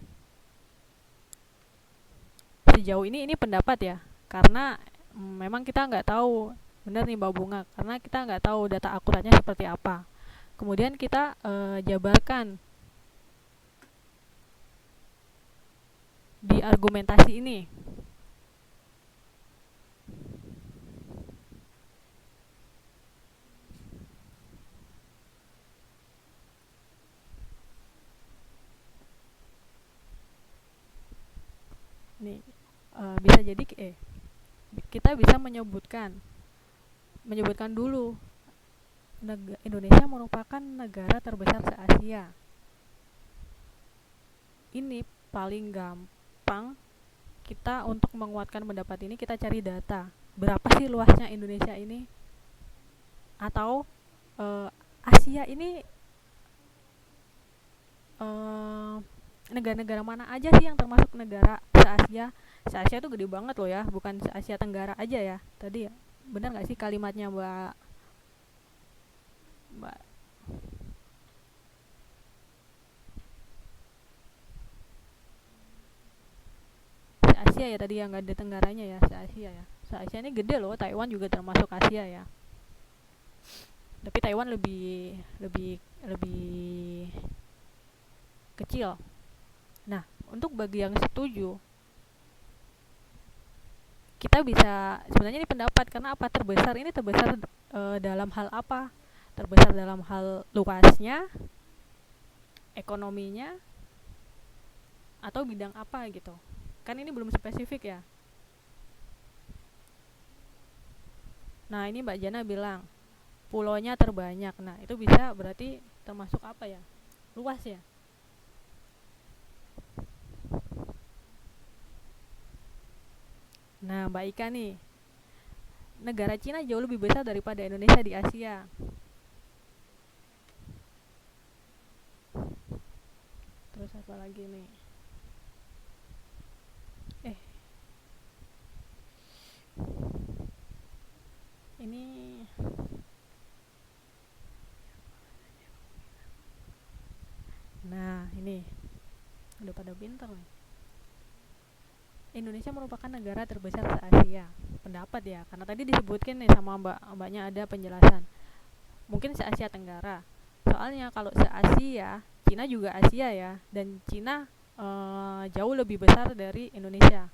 Sejauh ini pendapat ya, karena memang kita nggak tahu, benar nih Mbak Bunga, karena kita nggak tahu data akuratnya seperti apa. Kemudian kita jabarkan di argumentasi ini. Nih, bisa jadi kita bisa menyebutkan dulu Indonesia merupakan negara terbesar se-Asia. Ini paling gampang kita untuk menguatkan pendapat ini, kita cari data. Berapa sih luasnya Indonesia ini? Atau Asia ini negara-negara mana aja sih yang termasuk negara se-Asia? Se-Asia itu gede banget loh ya, bukan se-Asia Tenggara aja ya. Tadi ya, benar nggak sih kalimatnya Mbak? Mbak se-Asia ya tadi, yang nggak ada Tenggaranya ya, se-Asia ya. Se-Asia ini gede loh, Taiwan juga termasuk Asia ya. Tapi Taiwan lebih lebih lebih kecil. Nah, untuk bagi yang setuju, kita bisa sebenarnya ini pendapat karena apa, terbesar ini terbesar dalam hal apa? Terbesar dalam hal luasnya, ekonominya, atau bidang apa gitu. Kan ini belum spesifik ya. Nah, ini Mbak Jana bilang pulaunya terbanyak. Nah, itu bisa berarti termasuk apa ya? Luas ya. Nah, Mbak Ika nih, negara Cina jauh lebih besar daripada Indonesia di Asia. Terus apa lagi nih? Ini Nah, ini udah pada pinter nih. Indonesia merupakan negara terbesar se-Asia. Pendapat ya, karena tadi disebutkan nih sama mbaknya ada penjelasan. Mungkin se-Asia Tenggara. Soalnya kalau se-Asia, Cina juga Asia ya, dan Cina jauh lebih besar dari Indonesia.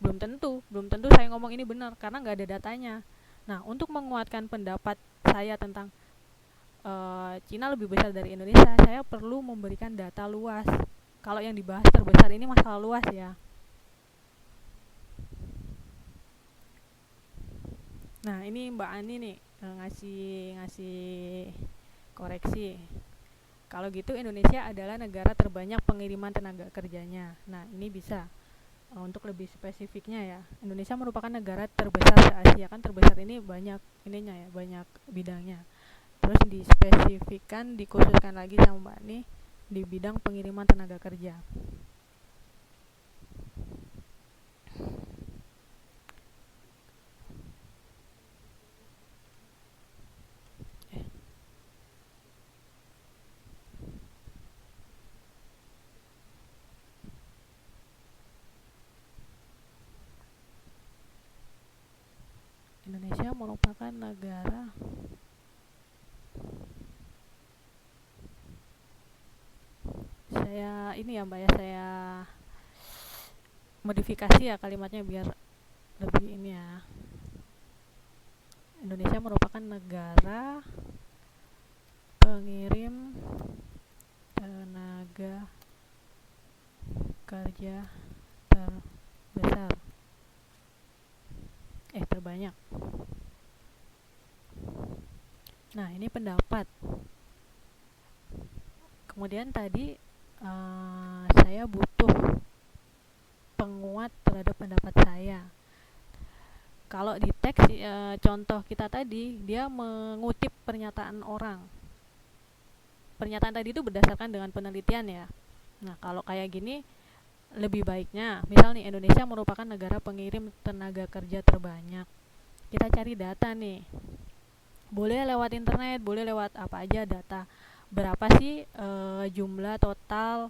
Belum tentu saya ngomong ini benar karena nggak ada datanya. Nah, untuk menguatkan pendapat saya tentang Cina lebih besar dari Indonesia, saya perlu memberikan data luas. Kalau yang dibahas terbesar ini masalah luas ya. Nah, ini Mbak Ani nih ngasih koreksi. Kalau gitu Indonesia adalah negara terbanyak pengiriman tenaga kerjanya. Nah, ini bisa untuk lebih spesifiknya ya. Indonesia merupakan negara terbesar se-Asia, kan terbesar ini banyak ininya ya, banyak bidangnya. Terus dispesifikkan, dikhususkan lagi sama Mbak Ani di bidang pengiriman tenaga kerja. Indonesia merupakan negara saya modifikasi ya kalimatnya biar lebih ini ya. Indonesia merupakan negara pengirim tenaga kerja terbesar terbanyak. Nah, ini pendapat. Kemudian tadi saya butuh penguat terhadap pendapat saya. Kalau di teks contoh kita tadi, dia mengutip pernyataan orang. Pernyataan tadi itu berdasarkan dengan penelitian ya. Nah, kalau kayak gini lebih baiknya, misal nih Indonesia merupakan negara pengirim tenaga kerja terbanyak. Kita cari data nih. Boleh lewat internet, boleh lewat apa aja data. Berapa sih jumlah total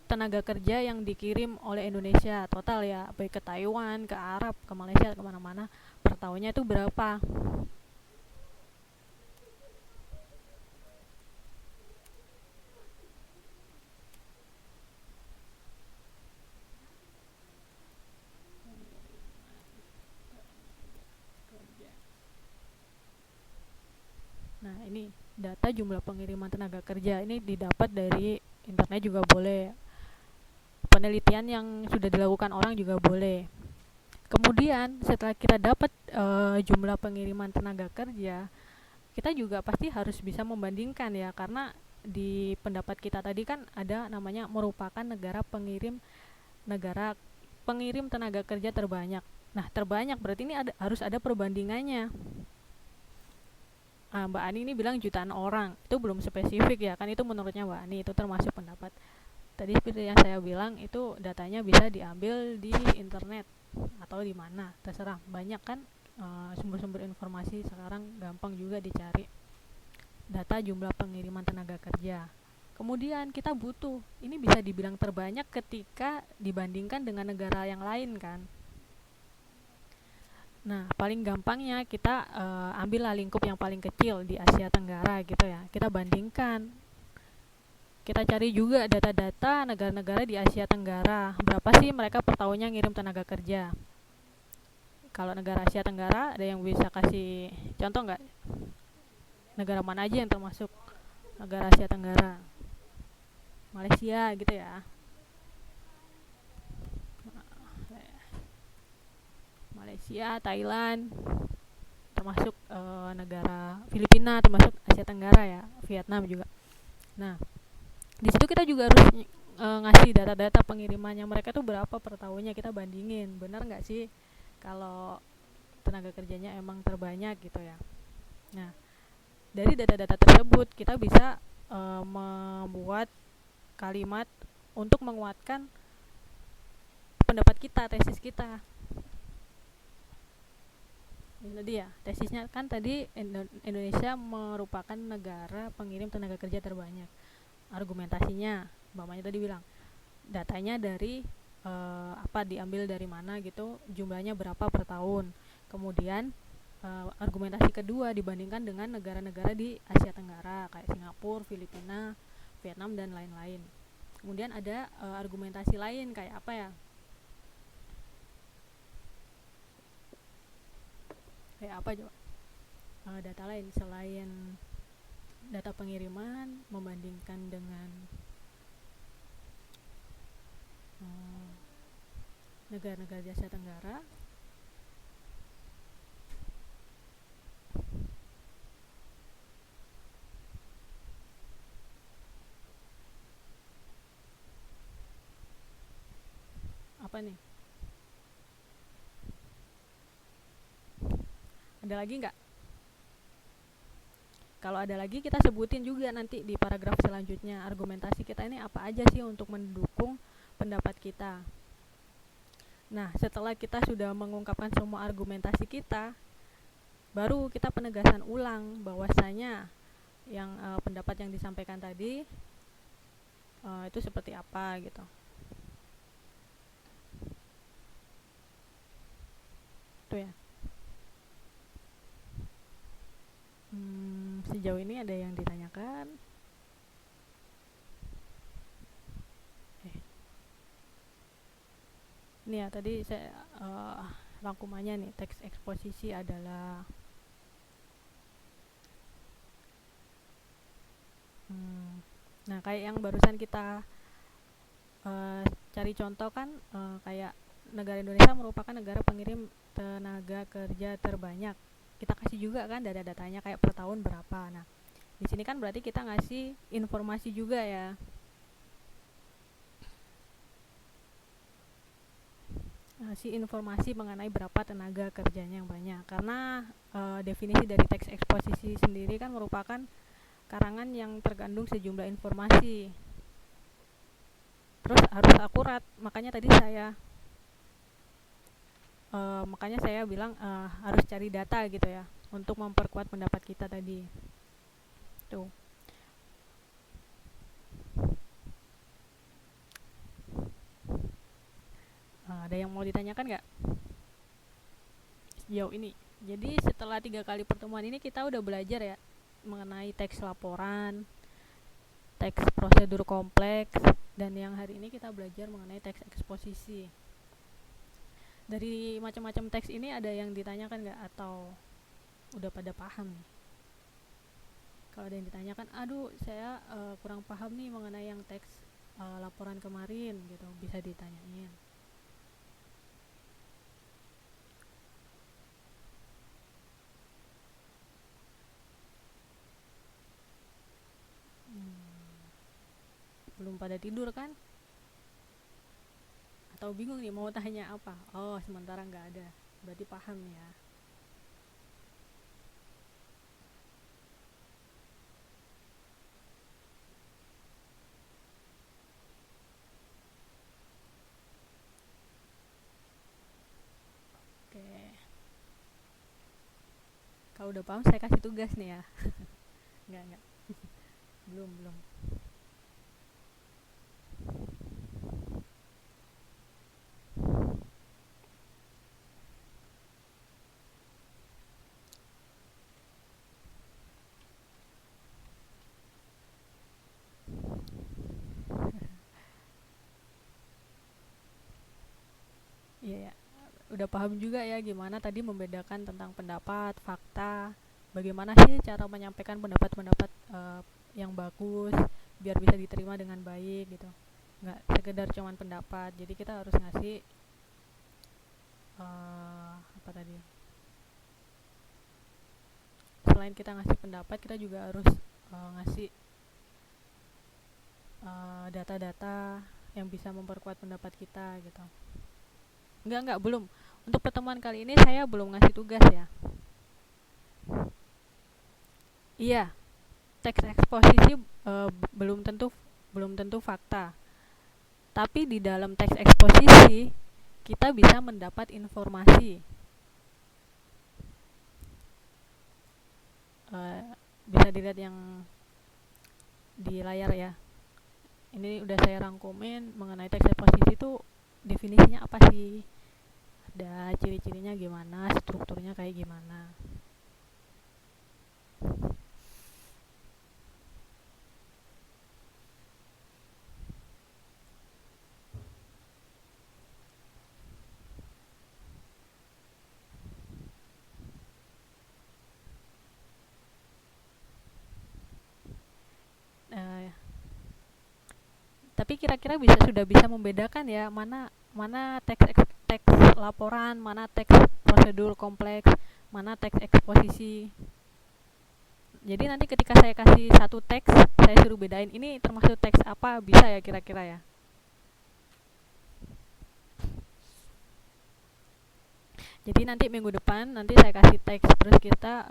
tenaga kerja yang dikirim oleh Indonesia total ya, baik ke Taiwan, ke Arab, ke Malaysia, kemana-mana, per tahunnya itu berapa. Nah, ini data jumlah pengiriman tenaga kerja ini didapat dari internet juga boleh. penelitian yang sudah dilakukan orang juga boleh. Kemudian setelah kita dapat jumlah pengiriman tenaga kerja, kita juga pasti harus bisa membandingkan ya, karena di pendapat kita tadi kan ada namanya merupakan negara pengirim tenaga kerja terbanyak. Nah, terbanyak berarti ini harus ada perbandingannya. Mbak Ani ini bilang jutaan orang, itu belum spesifik ya, kan itu menurutnya Mbak Ani, itu termasuk pendapat. Tadi seperti yang saya bilang, itu datanya bisa diambil di internet atau di mana, terserah. Banyak kan sumber-sumber informasi sekarang, gampang juga dicari data jumlah pengiriman tenaga kerja. Kemudian kita butuh, ini bisa dibilang terbanyak ketika dibandingkan dengan negara yang lain kan. Nah, paling gampangnya kita ambillah lingkup yang paling kecil di Asia Tenggara gitu ya. Kita bandingkan. Kita cari juga data-data negara-negara di Asia Tenggara. Berapa sih mereka per tahunnya ngirim tenaga kerja? Kalau negara Asia Tenggara, ada yang bisa kasih contoh nggak? Negara mana aja yang termasuk negara Asia Tenggara? Malaysia gitu ya. Malaysia, Thailand, termasuk negara Filipina, termasuk Asia Tenggara ya, Vietnam juga. Nah, di situ kita juga harus ngasih data-data pengirimannya mereka tuh berapa per tahunnya, kita bandingin, benar nggak sih kalau tenaga kerjanya emang terbanyak gitu ya. Nah, dari data-data tersebut kita bisa membuat kalimat untuk menguatkan pendapat kita, tesis kita. Ini dia tesisnya kan tadi, Indonesia merupakan negara pengirim tenaga kerja terbanyak. Argumentasinya, mamanya tadi bilang datanya dari diambil dari mana gitu, jumlahnya berapa per tahun. Kemudian argumentasi kedua dibandingkan dengan negara-negara di Asia Tenggara kayak Singapura, Filipina, Vietnam dan lain-lain. Kemudian ada argumentasi lain kayak apa ya? Kayak apa coba? Data lain selain data pengiriman, membandingkan dengan negara-negara di Asia Tenggara. Apa nih? Ada lagi nggak? Kalau ada lagi kita sebutin juga nanti di paragraf selanjutnya, argumentasi kita ini apa aja sih untuk mendukung pendapat kita. Nah, setelah kita sudah mengungkapkan semua argumentasi kita, baru kita penegasan ulang bahwasanya yang pendapat yang disampaikan tadi itu seperti apa gitu. Itu ya. Sejauh ini ada yang ditanyakan? Ini ya tadi saya rangkumannya nih, teks eksposisi adalah nah kayak yang barusan kita cari contoh kan, kayak negara Indonesia merupakan negara pengirim tenaga kerja terbanyak. Kita kasih juga kan data-datanya kayak per tahun berapa. Nah, di sini kan berarti kita ngasih informasi juga ya. Ngasih informasi mengenai berapa tenaga kerjanya yang banyak. Karena definisi dari teks eksposisi sendiri kan merupakan karangan yang terkandung sejumlah informasi. Terus harus akurat. Makanya tadi saya bilang harus cari data gitu ya, untuk memperkuat pendapat kita tadi. Tuh. Ada yang mau ditanyakan nggak sejauh ini? Jadi setelah 3 kali pertemuan ini kita udah belajar ya mengenai teks laporan, teks prosedur kompleks, dan yang hari ini kita belajar mengenai teks eksposisi. Dari macam-macam teks ini ada yang ditanyakan nggak, atau udah pada paham nih? Kalau ada yang ditanyakan, aduh saya kurang paham nih mengenai yang teks laporan kemarin gitu, bisa ditanyain. Belum pada tidur kan? Atau bingung nih mau tanya apa? Oh, sementara nggak ada, berarti paham ya. Oke, kalau udah paham saya kasih tugas nih ya. Nggak, belum. Iya ya, udah paham juga ya gimana tadi membedakan tentang pendapat, fakta, bagaimana sih cara menyampaikan pendapat-pendapat yang bagus biar bisa diterima dengan baik gitu. Nggak sekedar cuman pendapat, jadi kita harus ngasih apa tadi? Selain kita ngasih pendapat, kita juga harus ngasih data-data yang bisa memperkuat pendapat kita gitu. Enggak, belum. Untuk pertemuan kali ini saya belum ngasih tugas ya. Iya, teks eksposisi belum tentu fakta. Tapi di dalam teks eksposisi kita bisa mendapat informasi. Bisa dilihat yang di layar ya. Ini udah saya rangkumin mengenai teks eksposisi itu definisinya apa sih? Ada ciri-cirinya gimana, strukturnya kayak gimana. Uh, tapi kira-kira sudah bisa membedakan ya mana teks laporan, mana teks prosedur kompleks, mana teks eksposisi. Jadi nanti ketika saya kasih satu teks, saya suruh bedain ini termasuk teks apa, bisa ya kira-kira ya. Jadi nanti minggu depan nanti saya kasih teks, terus kita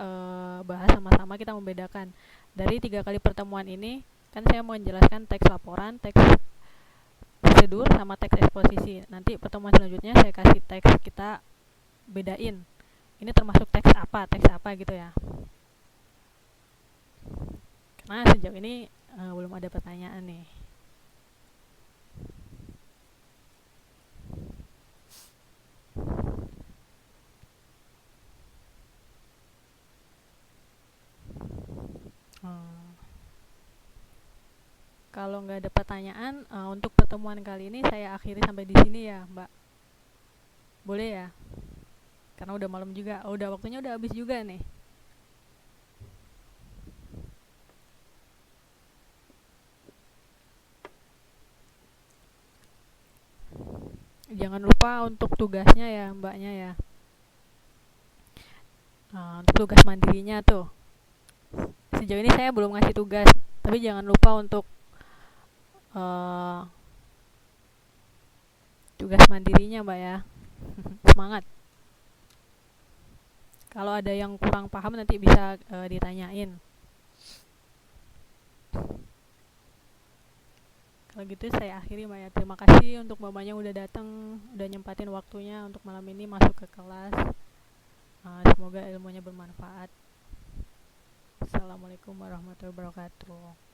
bahas sama-sama, kita membedakan dari 3 kali pertemuan ini. Kan saya mau menjelaskan teks laporan, teks prosedur, sama teks eksposisi. Nanti pertemuan selanjutnya saya kasih teks, kita bedain ini termasuk teks apa gitu ya. Karena sejauh ini belum ada pertanyaan nih. Kalau nggak ada pertanyaan, untuk pertemuan kali ini saya akhiri sampai di sini ya, Mbak. Boleh ya? Karena udah malam juga, udah waktunya udah habis juga nih. Jangan lupa untuk tugasnya ya, Mbaknya ya. Untuk tugas mandirinya tuh. Sejauh ini saya belum ngasih tugas, tapi jangan lupa untuk tugas mandirinya, Mbak ya. Semangat. Kalau ada yang kurang paham nanti bisa ditanyain. Kalau gitu saya akhiri, Mbak ya. Terima kasih untuk Mbaknya udah datang, udah nyempatin waktunya untuk malam ini masuk ke kelas. Semoga ilmunya bermanfaat. Assalamualaikum warahmatullahi wabarakatuh.